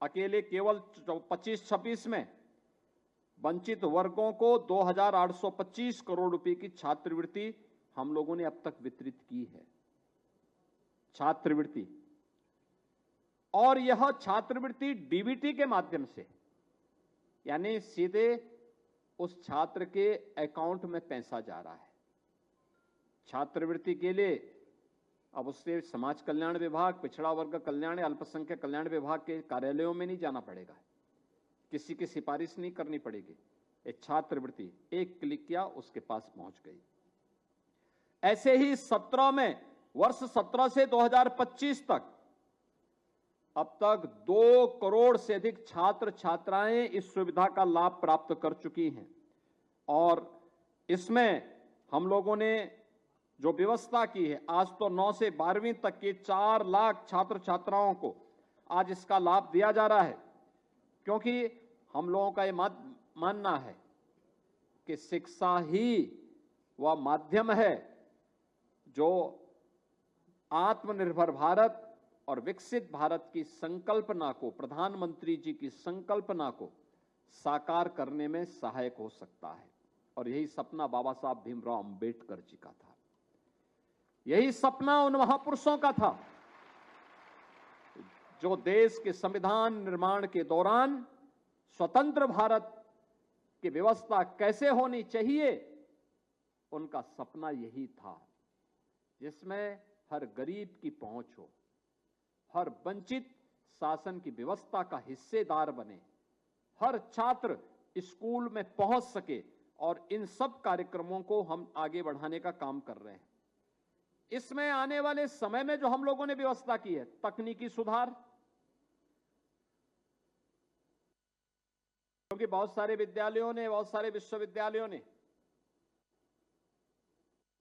E: अकेले केवल 25-26 में वंचित वर्गों को 2,825 करोड़ रुपए की छात्रवृत्ति हम लोगों ने अब तक वितरित की है। छात्रवृत्ति, और यह छात्रवृत्ति डीबीटी के माध्यम से, यानी सीधे उस छात्र के अकाउंट में पैसा जा रहा है। छात्रवृत्ति के लिए अब उससे समाज कल्याण विभाग, पिछड़ा वर्ग कल्याण, अल्पसंख्यक कल्याण विभाग के कार्यालयों में नहीं जाना पड़ेगा, किसी की सिफारिश नहीं करनी पड़ेगी। एक छात्रवृत्ति एक क्लिक किया, उसके पास पहुंच गई। ऐसे ही 17 में, वर्ष 17 से 2025 तक अब तक 2 करोड़ से अधिक छात्र छात्राएं इस सुविधा का लाभ प्राप्त कर चुकी हैं। और इसमें हम लोगों ने जो व्यवस्था की है, आज तो 9 से 12वीं तक के 4 लाख छात्र छात्राओं को आज इसका लाभ दिया जा रहा है, क्योंकि हम लोगों का ये मानना है कि शिक्षा ही वह माध्यम है जो आत्मनिर्भर भारत और विकसित भारत की संकल्पना को, प्रधानमंत्री जी की संकल्पना को साकार करने में सहायक हो सकता है। और यही सपना बाबा साहब भीमराव अंबेडकर जी का था, यही सपना उन महापुरुषों का था जो देश के संविधान निर्माण के दौरान स्वतंत्र भारत की व्यवस्था कैसे होनी चाहिए, उनका सपना यही था। जिसमें हर गरीब की पहुंच हो, हर वंचित शासन की व्यवस्था का हिस्सेदार बने, हर छात्र स्कूल में पहुंच सके, और इन सब कार्यक्रमों को हम आगे बढ़ाने का काम कर रहे हैं। इसमें आने वाले समय में जो हम लोगों ने व्यवस्था की है, तकनीकी सुधार, क्योंकि बहुत सारे विद्यालयों ने, बहुत सारे विश्वविद्यालयों ने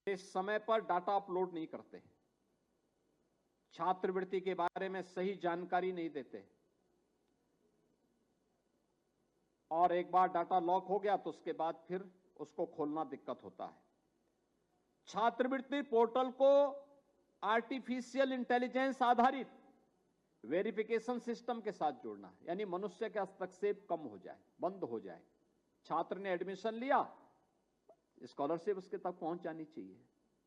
E: इस समय पर डाटा अपलोड नहीं करते, छात्रवृत्ति के बारे में सही जानकारी नहीं देते, और एक बार डाटा लॉक हो गया तो उसके बाद फिर उसको खोलना दिक्कत होता है। छात्रवृत्ति पोर्टल को आर्टिफिशियल इंटेलिजेंस आधारित वेरिफिकेशन सिस्टम के साथ जोड़ना, यानी मनुष्य का हस्तक्षेप कम हो जाए, बंद हो जाए। छात्र ने एडमिशन लिया, स्कॉलरशिप उसके तक पहुंच जानी चाहिए,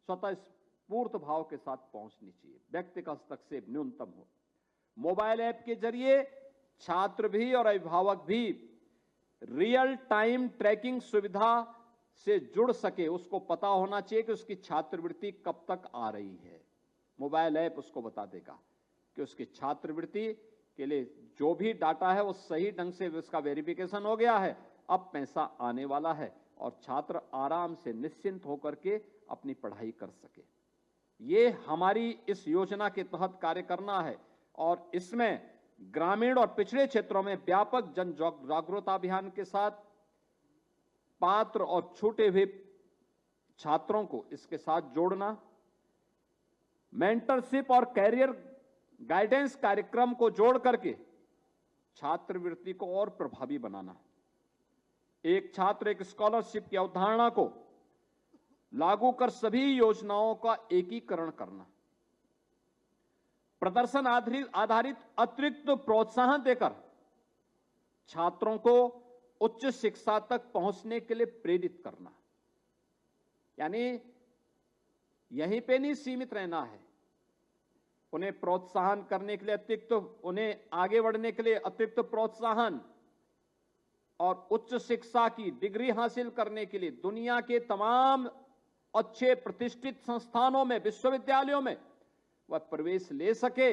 E: स्वतः स्फूर्त भाव के साथ पहुंचनी चाहिए, व्यक्ति का हस्तक्षेप न्यूनतम हो। मोबाइल ऐप के जरिए छात्र भी और अभिभावक भी रियल टाइम ट्रैकिंग सुविधा से जुड़ सके, उसको पता होना चाहिए कि उसकी छात्रवृत्ति कब तक आ रही है। मोबाइल ऐप उसको बता देगा कि उसकी छात्रवृत्ति के लिए जो भी डाटा है वो सही ढंग से उसका वेरिफिकेशन हो गया है, अब पैसा आने वाला है, और छात्र आराम से निश्चिंत होकर के अपनी पढ़ाई कर सके। ये हमारी इस योजना के तहत कार्य करना है, और इसमें ग्रामीण और पिछड़े क्षेत्रों में व्यापक जन जागरूकता अभियान के साथ पात्र और छूटे हुए छात्रों को इसके साथ जोड़ना, मेंटरशिप और कैरियर गाइडेंस कार्यक्रम को जोड़ करके छात्रवृत्ति को और प्रभावी बनाना, एक छात्र एक स्कॉलरशिप की अवधारणा को लागू कर सभी योजनाओं का एकीकरण करना, प्रदर्शन आधारित अतिरिक्त प्रोत्साहन देकर छात्रों को उच्च शिक्षा तक पहुंचने के लिए प्रेरित करना, यानी यहीं पे नहीं सीमित रहना है, उन्हें प्रोत्साहन करने के लिए अतिरिक्त, उन्हें आगे बढ़ने के लिए अतिरिक्त प्रोत्साहन, और उच्च शिक्षा की डिग्री हासिल करने के लिए दुनिया के तमाम अच्छे प्रतिष्ठित संस्थानों में, विश्वविद्यालयों में वह प्रवेश ले सके,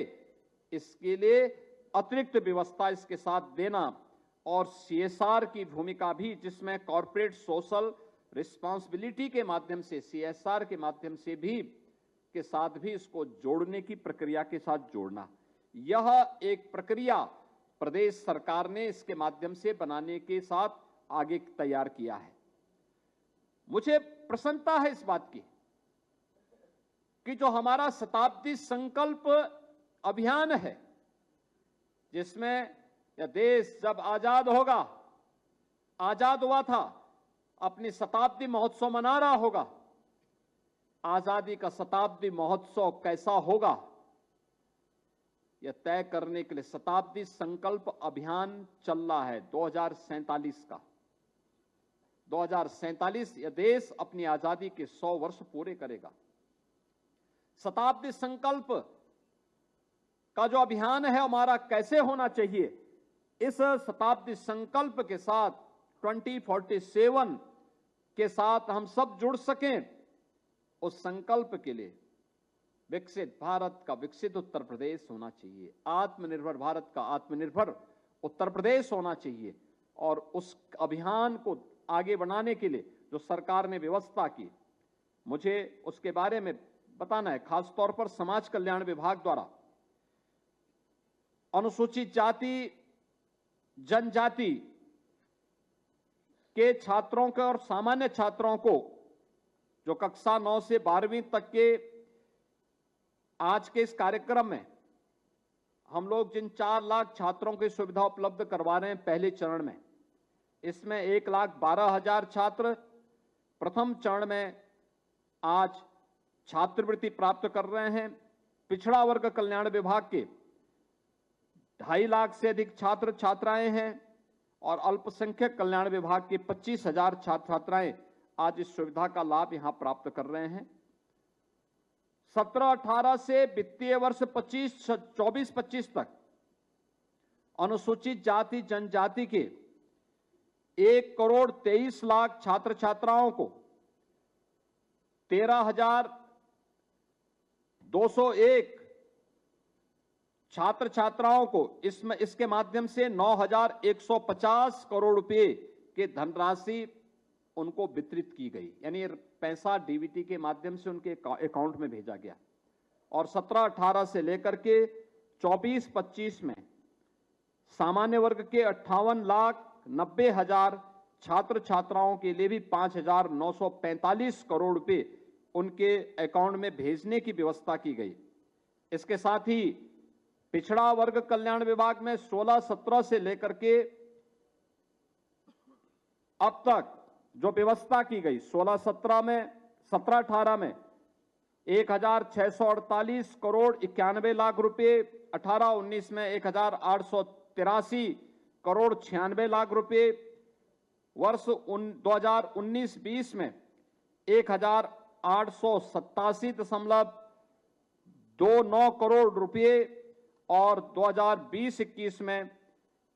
E: इसके लिए अतिरिक्त व्यवस्था इसके साथ देना, और सीएसआर की भूमिका भी, जिसमें कॉर्पोरेट सोशल रिस्पांसिबिलिटी के माध्यम से, सीएसआर के माध्यम से भी के साथ भी इसको जोड़ने की प्रक्रिया के साथ जोड़ना। यह एक प्रक्रिया प्रदेश सरकार ने इसके माध्यम से बनाने के साथ आगे तैयार किया है। मुझे प्रसन्नता है इस बात की कि जो हमारा शताब्दी संकल्प अभियान है, जिसमें यह देश जब आजाद होगा, आजाद हुआ था, अपनी शताब्दी महोत्सव मना रहा होगा, आजादी का शताब्दी महोत्सव कैसा होगा, यह तय करने के लिए शताब्दी संकल्प अभियान चल रहा है 2047 का। 2047 यह देश अपनी आजादी के 100 वर्ष पूरे करेगा। शताब्दी संकल्प का जो अभियान है हमारा कैसे होना चाहिए, इस शताब्दी संकल्प के साथ 2047 के साथ हम सब जुड़ सकें, उस संकल्प के लिए विकसित भारत का विकसित उत्तर प्रदेश होना चाहिए, आत्मनिर्भर भारत का आत्मनिर्भर उत्तर प्रदेश होना चाहिए। और उस अभियान को आगे बढ़ाने के लिए जो सरकार ने व्यवस्था की, मुझे उसके बारे में बताना है। खासतौर पर समाज कल्याण विभाग द्वारा अनुसूचित जाति जनजाति के छात्रों के और सामान्य छात्रों को जो कक्षा 9 से 12वीं तक के आज के इस कार्यक्रम में हम लोग जिन 4 लाख छात्रों की सुविधा उपलब्ध करवा रहे हैं पहले चरण में, इसमें 1,12,000 छात्र प्रथम चरण में आज छात्रवृत्ति प्राप्त कर रहे हैं। पिछड़ा वर्ग कल्याण विभाग के 2.5 लाख से अधिक छात्र छात्राएं हैं, और अल्पसंख्यक कल्याण विभाग के 25,000 छात्र छात्राएं आज इस सुविधा का लाभ यहां प्राप्त कर रहे हैं। 17-18 से वित्तीय वर्ष 24-25 तक अनुसूचित जाति जनजाति के 1,23,00,000 छात्र छात्राओं को 13,000 201 छात्र छात्राओं को इसके माध्यम से 9,150 करोड़ रुपए के धनराशि उनको वितरित की गई, यानी पैसा डीबीटी के माध्यम से उनके अकाउंट में भेजा गया। और 17-18 से लेकर के 24-25 में सामान्य वर्ग के 58,90,000 छात्र छात्राओं के लिए भी 5,945 करोड़ रुपए उनके अकाउंट में भेजने की व्यवस्था की गई। इसके साथ ही पिछड़ा वर्ग कल्याण विभाग में 16-17 से लेकर के अब तक जो व्यवस्था की गई, 16-17 में, 17-18 में 1,648 करोड़ 91 लाख रुपए, 18-19 में 1,883 करोड़ 96 लाख रुपए, वर्ष 2019-20 में 1,887.29 करोड़ रुपए और 2020-21 में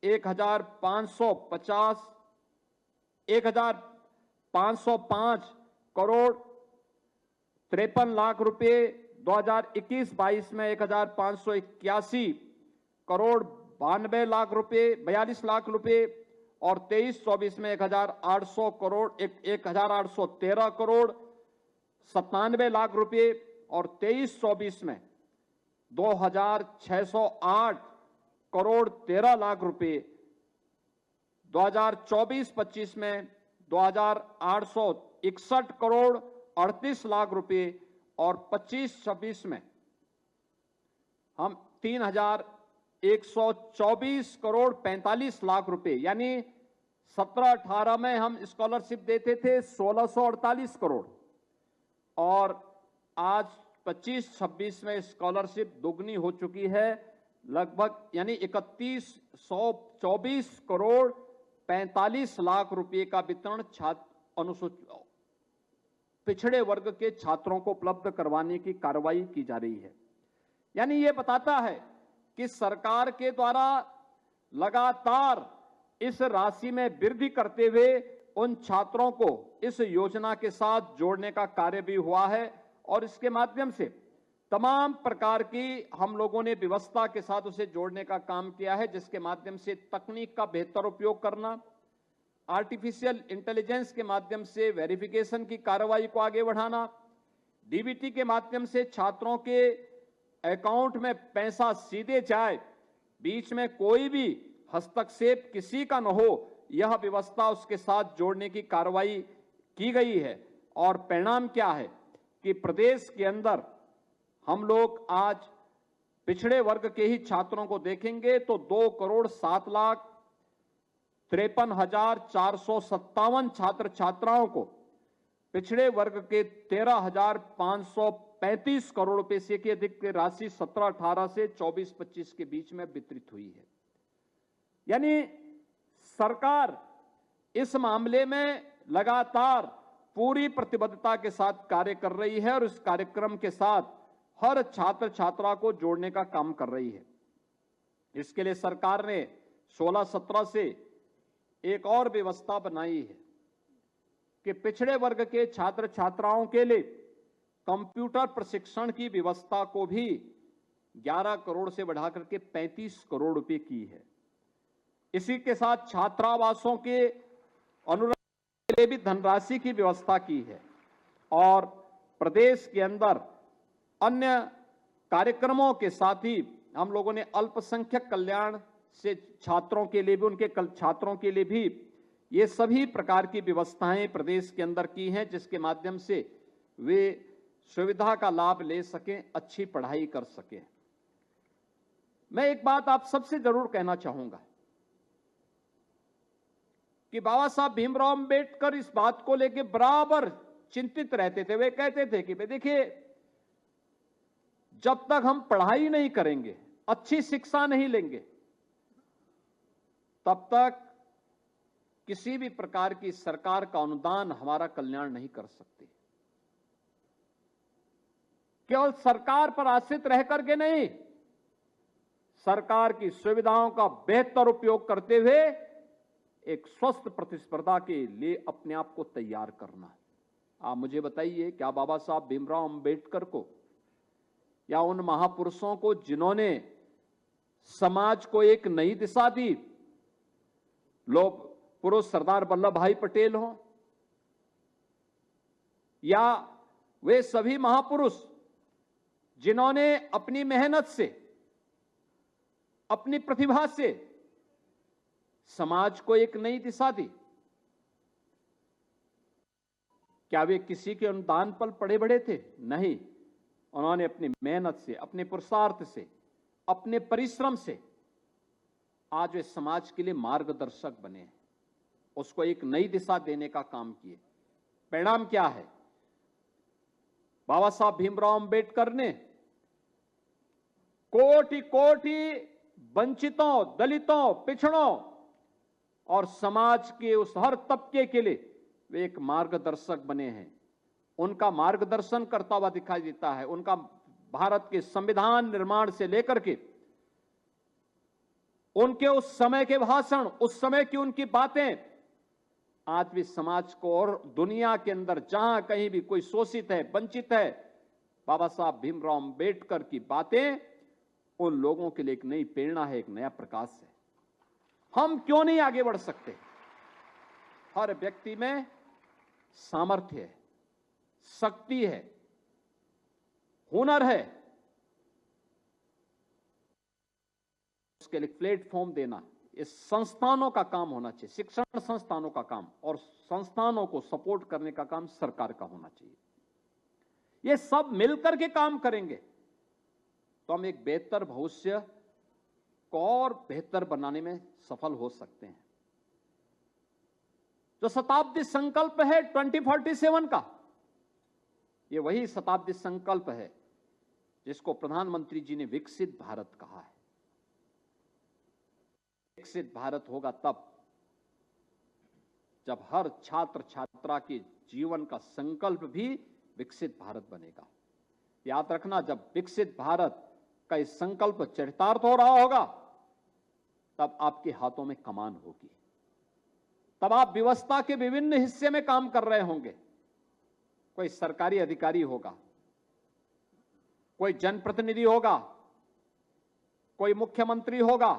E: 1,505 करोड़ 53 लाख रुपए, 2021-22 में 1,581 करोड़ 92 लाख रुपए, 42 लाख रुपए और 23-24 में 1,800 करोड़ 1,813 करोड़ 97 लाख रुपए और 23-24 में 2,608 करोड़ 13 लाख रुपए, 2024-25 में 2,861 करोड़ 38 लाख रुपए और 25-26 में हम 3,124 करोड़ 45 लाख रुपए, यानी 17-18 में हम स्कॉलरशिप देते थे 1,648 करोड़ और आज 25-26 में स्कॉलरशिप दोगुनी हो चुकी है, लगभग यानी 3,124 करोड़ 45 लाख रुपए का वितरण पिछड़े वर्ग के छात्रों को उपलब्ध करवाने की कार्रवाई की जा रही है। यानी यह बताता है कि सरकार के द्वारा लगातार इस राशि में वृद्धि करते हुए उन छात्रों को इस योजना के साथ जोड़ने का कार्य भी हुआ है और इसके माध्यम से तमाम प्रकार की हम लोगों ने व्यवस्था के साथ उसे जोड़ने का काम किया है, जिसके माध्यम से तकनीक का बेहतर उपयोग करना, आर्टिफिशियल इंटेलिजेंस के माध्यम से वेरिफिकेशन की कार्रवाई को आगे बढ़ाना, डीबीटी के माध्यम से छात्रों के अकाउंट में पैसा सीधे जाए, बीच में कोई भी हस्तक्षेप किसी का न हो, यह व्यवस्था उसके साथ जोड़ने की कार्रवाई की गई है। और परिणाम क्या है कि प्रदेश के अंदर हम लोग आज पिछड़े वर्ग के ही छात्रों को देखेंगे तो 2,07,53,457 छात्र छात्राओं को पिछड़े वर्ग के 13,535 करोड़ रुपए से की अधिक की राशि 17-18 से 24-25 के बीच में वितरित हुई है। यानी सरकार इस मामले में लगातार पूरी प्रतिबद्धता के साथ कार्य कर रही है और इस कार्यक्रम के साथ हर छात्र छात्रा को जोड़ने का काम कर रही है। इसके लिए सरकार ने 16-17 से एक और व्यवस्था बनाई है कि पिछड़े वर्ग के छात्र छात्राओं के लिए कंप्यूटर प्रशिक्षण की व्यवस्था को भी 11 करोड़ से बढ़ाकर के 35 करोड़ रुपए की है। इसी के साथ छात्रावासों के अनुदान के लिए भी धनराशि की व्यवस्था की है और प्रदेश के अंदर अन्य कार्यक्रमों के साथ ही हम लोगों ने अल्पसंख्यक कल्याण से छात्रों के लिए भी छात्रों के लिए भी ये सभी प्रकार की व्यवस्थाएं प्रदेश के अंदर की हैं, जिसके माध्यम से वे सुविधा का लाभ ले सकें, अच्छी पढ़ाई कर सकें। मैं एक बात आप सबसे जरूर कहना चाहूंगा कि बाबा साहब भीमराव अंबेडकर इस बात को लेकर बराबर चिंतित रहते थे। वे कहते थे कि देखिए, जब तक हम पढ़ाई नहीं करेंगे, अच्छी शिक्षा नहीं लेंगे, तब तक किसी भी प्रकार की सरकार का अनुदान हमारा कल्याण नहीं कर सकती। केवल सरकार पर आश्रित रह करके नहीं, सरकार की सुविधाओं का बेहतर उपयोग करते हुए एक स्वस्थ प्रतिस्पर्धा के लिए अपने आप को तैयार करना है। आप मुझे बताइए, क्या बाबा साहब भीमराव अंबेडकर को या उन महापुरुषों को जिन्होंने समाज को एक नई दिशा दी, लोग पुरुष सरदार वल्लभ भाई पटेल हो या वे सभी महापुरुष जिन्होंने अपनी मेहनत से, अपनी प्रतिभा से समाज को एक नई दिशा दी। क्या वे किसी के अनुदान पर पड़े बढ़े थे? नहीं, उन्होंने अपनी मेहनत से, अपने पुरुषार्थ से, अपने परिश्रम से आज वे समाज के लिए मार्गदर्शक बने हैं, उसको एक नई दिशा देने का काम किए। परिणाम क्या है? बाबा साहब भीमराव अंबेडकर ने कोटि कोटि वंचितों, दलितों, पिछड़ों और समाज के उस हर तबके के लिए वे एक मार्गदर्शक बने हैं। उनका मार्गदर्शन करता हुआ दिखाई देता है। उनका भारत के संविधान निर्माण से लेकर के उनके उस समय के भाषण, उस समय की उनकी बातें आज भी समाज को और दुनिया के अंदर जहां कहीं भी कोई शोषित है, वंचित है, बाबा साहब भीमराव अंबेडकर की बातें उन लोगों के लिए एक नई प्रेरणा है, एक नया प्रकाश है। हम क्यों नहीं आगे बढ़ सकते? हर व्यक्ति में सामर्थ्य है, शक्ति है, हुनर है, उसके लिए प्लेटफॉर्म देना इस संस्थानों का काम होना चाहिए, शिक्षण संस्थानों का काम, और संस्थानों को सपोर्ट करने का काम सरकार का होना चाहिए। ये सब मिलकर के काम करेंगे तो हम एक बेहतर भविष्य को और बेहतर बनाने में सफल हो सकते हैं। जो शताब्दी संकल्प है 2047 का, ये वही शताब्दी संकल्प है जिसको प्रधानमंत्री जी ने विकसित भारत कहा है। विकसित भारत होगा तब जब हर छात्र छात्रा के जीवन का संकल्प भी विकसित भारत बनेगा। याद रखना, जब विकसित भारत का इस संकल्प चरितार्थ हो रहा होगा तब आपके हाथों में कमान होगी, तब आप व्यवस्था के विभिन्न हिस्से में काम कर रहे होंगे। कोई सरकारी अधिकारी होगा, कोई जनप्रतिनिधि होगा, कोई मुख्यमंत्री होगा,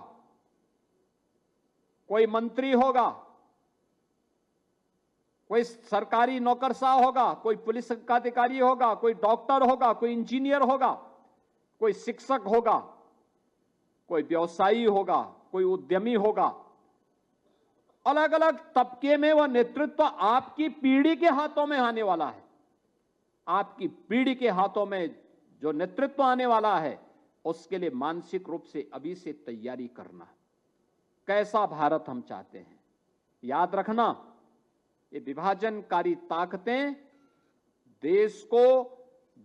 E: कोई मंत्री होगा, कोई सरकारी नौकरशाह होगा, कोई पुलिस का अधिकारी होगा, कोई डॉक्टर होगा, कोई इंजीनियर होगा, कोई शिक्षक होगा, कोई व्यवसायी होगा, कोई उद्यमी होगा। अलग अलग तबके में वह नेतृत्व आपकी पीढ़ी के हाथों में आने वाला है। आपकी पीढ़ी के हाथों में जो नेतृत्व आने वाला है उसके लिए मानसिक रूप से अभी से तैयारी करना। कैसा भारत हम चाहते हैं? याद रखना, ये विभाजनकारी ताकतें देश को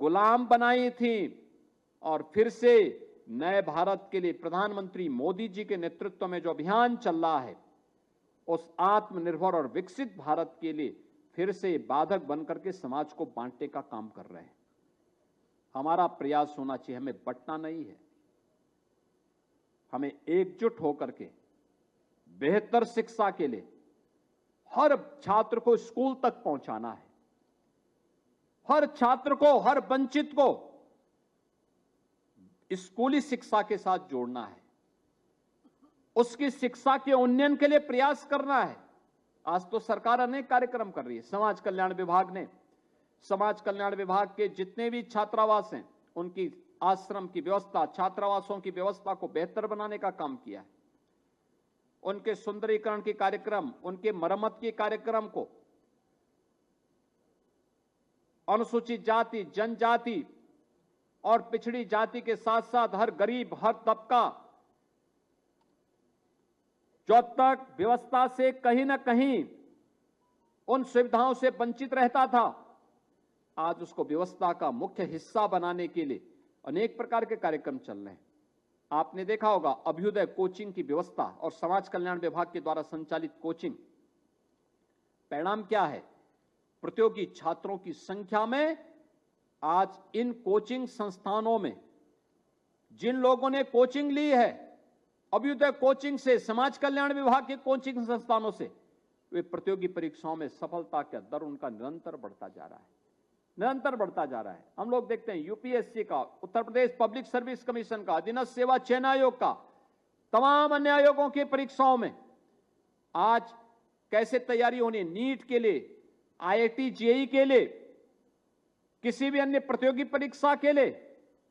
E: गुलाम बनाई थी और फिर से नए भारत के लिए प्रधानमंत्री मोदी जी के नेतृत्व में जो अभियान चल रहा है, उस आत्मनिर्भर और विकसित भारत के लिए फिर से बाधक बनकर के समाज को बांटने का काम कर रहे हैं। हमारा प्रयास होना चाहिए, हमें बंटना नहीं है, हमें एकजुट होकर के बेहतर शिक्षा के लिए हर छात्र को स्कूल तक पहुंचाना है, हर छात्र को, हर वंचित को स्कूली शिक्षा के साथ जोड़ना है, उसकी शिक्षा के उन्नयन के लिए प्रयास करना है। आज तो सरकार अनेक कार्यक्रम कर रही है। समाज कल्याण विभाग ने, समाज कल्याण विभाग के जितने भी छात्रावास हैं उनकी आश्रम की व्यवस्था, छात्रावासों की व्यवस्था को बेहतर बनाने का काम किया है। उनके सुंदरीकरण के कार्यक्रम, उनके मरम्मत के कार्यक्रम को अनुसूचित जाति, जनजाति और पिछड़ी जाति के साथ साथ हर गरीब, हर तबका जो तक व्यवस्था से कहीं ना कहीं उन सुविधाओं से वंचित रहता था, आज उसको व्यवस्था का मुख्य हिस्सा बनाने के लिए अनेक प्रकार के कार्यक्रम चल रहे हैं। आपने देखा होगा अभ्युदय कोचिंग की व्यवस्था और समाज कल्याण विभाग के द्वारा संचालित कोचिंग। परिणाम क्या है? प्रतियोगी छात्रों की संख्या में आज इन कोचिंग संस्थानों में जिन लोगों ने कोचिंग ली है, अभ्युदय कोचिंग से, समाज कल्याण विभाग के कोचिंग संस्थानों से, वे प्रतियोगी परीक्षाओं में सफलता का दर उनका निरंतर बढ़ता जा रहा है। निरंतर बढ़ता जा रहा है। हम लोग देखते हैं यूपीएससी का, Uttar Pradesh public service commission का, अधीनस्थ सेवा चयन आयोग का, तमाम अन्य आयोगों की परीक्षाओं में आज कैसे तैयारी होनी है, नीट के लिए, आईआईटी जेईई के लिए, किसी भी अन्य प्रतियोगी परीक्षा के लिए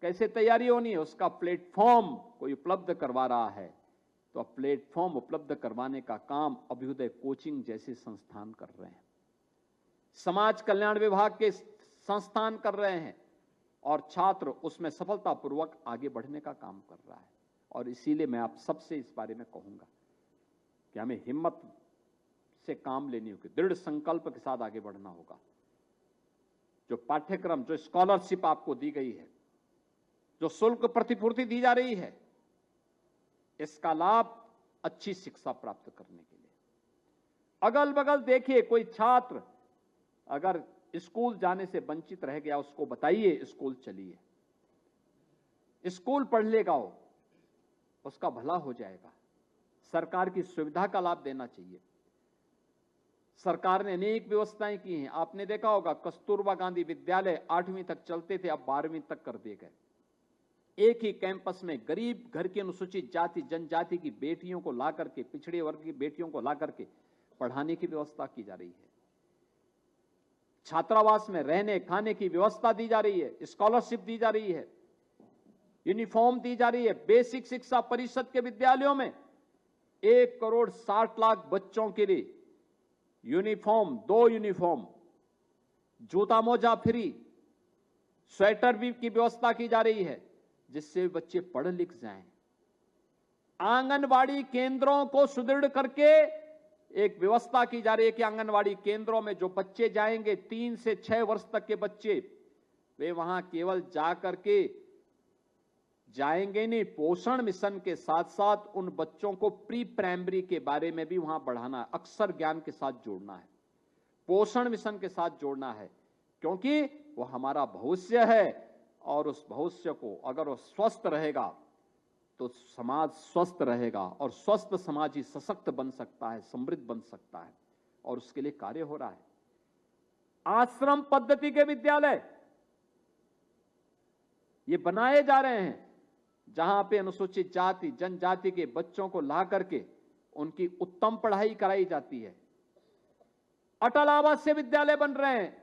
E: कैसे तैयारी होनी है, उसका प्लेटफॉर्म कोई उपलब्ध करवा रहा है। तो प्लेटफॉर्म उपलब्ध करवाने का काम अभ्युदय कोचिंग जैसे संस्थान कर रहे हैं, समाज कल्याण विभाग के संस्थान कर रहे हैं, और छात्र उसमें सफलतापूर्वक आगे बढ़ने का काम कर रहा है। और इसीलिए मैं आप सबसे इस बारे में कहूंगा कि हमें हिम्मत से काम लेनी होगी, दृढ़ संकल्प के साथ आगे बढ़ना होगा। जो पाठ्यक्रम, जो स्कॉलरशिप आपको दी गई है, जो शुल्क प्रतिपूर्ति दी जा रही है, इसका लाभ अच्छी शिक्षा प्राप्त करने के लिए। अगल बगल देखिए, कोई छात्र अगर स्कूल जाने से वंचित रह गया, उसको बताइए स्कूल चलिए, स्कूल पढ़ लेगा, उसका भला हो जाएगा। सरकार की सुविधा का लाभ देना चाहिए। सरकार ने अनेक व्यवस्थाएं की हैं। आपने देखा होगा कस्तूरबा गांधी विद्यालय 8वीं तक चलते थे, अब 12वीं तक कर दिए गए। एक ही कैंपस में गरीब घर की अनुसूचित जाति जनजाति की बेटियों को ला करके, पिछड़े वर्ग की बेटियों को ला करके पढ़ाने की व्यवस्था की जा रही है। छात्रावास में रहने खाने की व्यवस्था दी जा रही है, स्कॉलरशिप दी जा रही है, यूनिफॉर्म दी जा रही है। बेसिक शिक्षा परिषद के विद्यालयों में 1,60,00,000 बच्चों के लिए यूनिफॉर्म, 2 यूनिफॉर्म, जूता मोजा फ्री, स्वेटर भी की व्यवस्था की जा रही है, जिससे बच्चे पढ़ लिख जाएं। आंगनवाड़ी केंद्रों को सुदृढ़ करके एक व्यवस्था की जा रही है कि आंगनवाड़ी केंद्रों में जो बच्चे जाएंगे, 3 से 6 वर्ष तक के बच्चे, वे वहां केवल जा करके जाएंगे नहीं, पोषण मिशन के साथ साथ उन बच्चों को प्री प्राइमरी के बारे में भी वहां बढ़ाना है, अक्षर ज्ञान के साथ जोड़ना है, पोषण मिशन के साथ जोड़ना है, क्योंकि वो हमारा भविष्य है। और उस भविष्य को अगर वो स्वस्थ रहेगा तो समाज स्वस्थ रहेगा, और स्वस्थ समाज ही सशक्त बन सकता है, समृद्ध बन सकता है, और उसके लिए कार्य हो रहा है। आश्रम पद्धति के विद्यालय ये बनाए जा रहे हैं, जहां पे अनुसूचित जाति जनजाति के बच्चों को ला करके उनकी उत्तम पढ़ाई कराई जाती है। अटल आवासीय विद्यालय बन रहे हैं,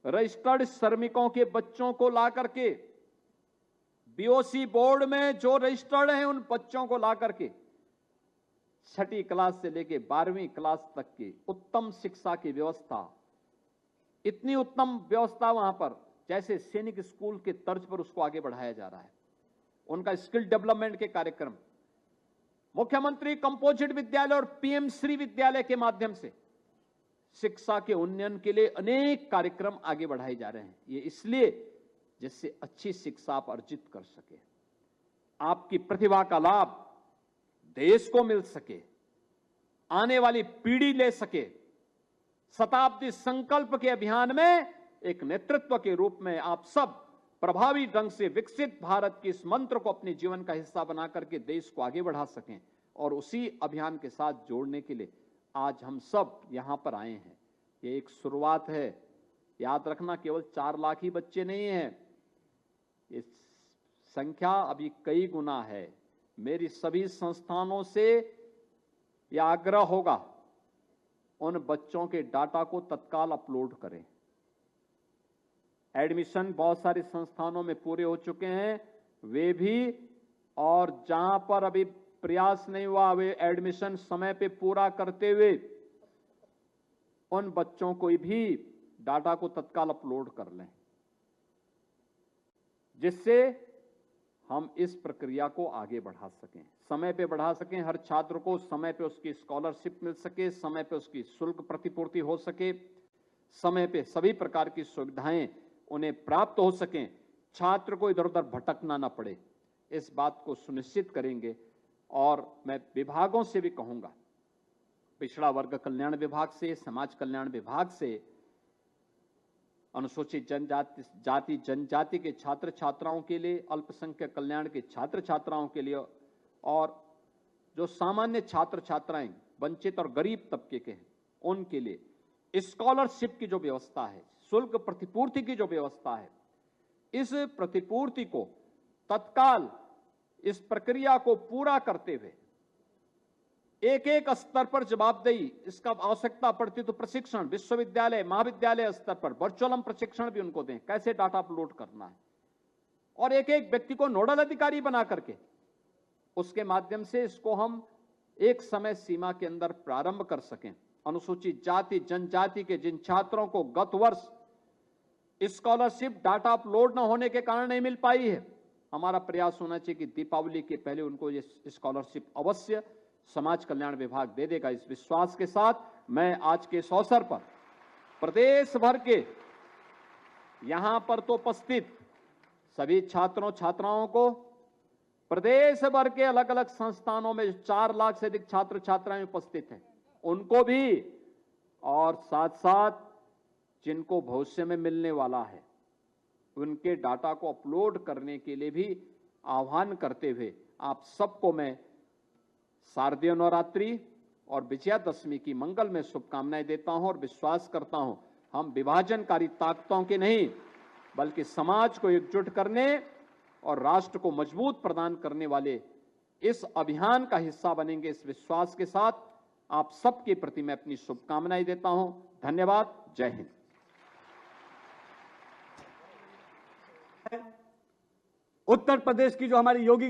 E: रजिस्टर्ड श्रमिकों के बच्चों को ला करके, बीओसी बोर्ड में जो रजिस्टर्ड हैं उन बच्चों को ला करके 6ठी क्लास से लेके 12वीं क्लास तक की उत्तम शिक्षा की व्यवस्था, इतनी उत्तम व्यवस्था वहां पर जैसे सैनिक स्कूल के तर्ज पर उसको आगे बढ़ाया जा रहा है। उनका स्किल डेवलपमेंट के कार्यक्रम, मुख्यमंत्री कंपोजिट विद्यालय और पीएम श्री विद्यालय के माध्यम से शिक्षा के उन्नयन के लिए अनेक कार्यक्रम आगे बढ़ाए जा रहे हैं। ये इसलिए जिससे अच्छी शिक्षा आप अर्जित कर सके, आपकी प्रतिभा का लाभ देश को मिल सके, आने वाली पीढ़ी ले सके। शताब्दी संकल्प के अभियान में एक नेतृत्व के रूप में आप सब प्रभावी ढंग से विकसित भारत के इस मंत्र को अपने जीवन का हिस्सा बना करके देश को आगे बढ़ा सकें, और उसी अभियान के साथ जोड़ने के लिए आज हम सब यहां पर आए हैं। ये एक शुरुआत है। याद रखना, केवल 4 लाख ही बच्चे नहीं हैं, इस संख्या अभी कई गुना है। मेरी सभी संस्थानों से यह आग्रह होगा, उन बच्चों के डाटा को तत्काल अपलोड करें। एडमिशन बहुत सारे संस्थानों में पूरे हो चुके हैं, वे भी, और जहां पर अभी प्रयास नहीं हुआ, वे एडमिशन समय पे पूरा करते हुए उन बच्चों को भी डाटा को तत्काल अपलोड कर लें, जिससे हम इस प्रक्रिया को आगे बढ़ा सकें, समय पे बढ़ा सकें। हर छात्र को समय पे उसकी स्कॉलरशिप मिल सके, समय पे उसकी शुल्क प्रतिपूर्ति हो सके, समय पे सभी प्रकार की सुविधाएं उन्हें प्राप्त हो सकें, छात्र को इधर उधर भटकना ना पड़े। इस बात को सुनिश्चित करेंगे। और मैं विभागों से भी कहूंगा, पिछड़ा वर्ग कल्याण विभाग से, समाज कल्याण विभाग से, अनुसूचित जाति जनजाति के छात्र छात्राओं के लिए, अल्पसंख्यक कल्याण के छात्र छात्राओं के लिए, और जो सामान्य छात्र छात्राएं वंचित और गरीब तबके के हैं उनके लिए स्कॉलरशिप की जो व्यवस्था है, शुल्क प्रतिपूर्ति की जो व्यवस्था है, इस प्रतिपूर्ति को तत्काल इस प्रक्रिया को पूरा करते हुए एक एक स्तर पर जवाबदेही, इसका आवश्यकता पड़ती तो प्रशिक्षण, विश्वविद्यालय महाविद्यालय स्तर पर वर्चुअल हम प्रशिक्षण भी उनको दें, कैसे डाटा अपलोड करना है, और एक एक व्यक्ति को नोडल अधिकारी बना करके उसके माध्यम से इसको हम एक समय सीमा के अंदर प्रारंभ कर सकें। अनुसूचित जाति जनजाति के जिन छात्रों को गत वर्ष स्कॉलरशिप डाटा अपलोड न होने के कारण नहीं मिल पाई है, हमारा प्रयास होना चाहिए कि दीपावली के पहले उनको ये स्कॉलरशिप अवश्य समाज कल्याण विभाग दे देगा। इस विश्वास के साथ मैं आज के इस अवसर पर प्रदेश भर के यहां पर तो उपस्थित सभी छात्रों छात्राओं को, प्रदेश भर के अलग अलग संस्थानों में 4 लाख से अधिक छात्र छात्राएं उपस्थित हैं, उनको भी, और साथ साथ जिनको भविष्य में मिलने वाला है उनके डाटा को अपलोड करने के लिए भी आह्वान करते हुए आप सबको मैं शारदीय नवरात्रि और विजयादशमी की मंगल में शुभकामनाएं देता हूं और विश्वास करता हूं हम विभाजनकारी ताकतों के नहीं बल्कि समाज को एकजुट करने और राष्ट्र को मजबूत प्रदान करने वाले इस अभियान का हिस्सा बनेंगे। इस विश्वास के साथ आप सबके प्रति मैं अपनी शुभकामनाएं देता हूं। धन्यवाद। जय हिंद।
A: उत्तर प्रदेश की जो हमारी योगी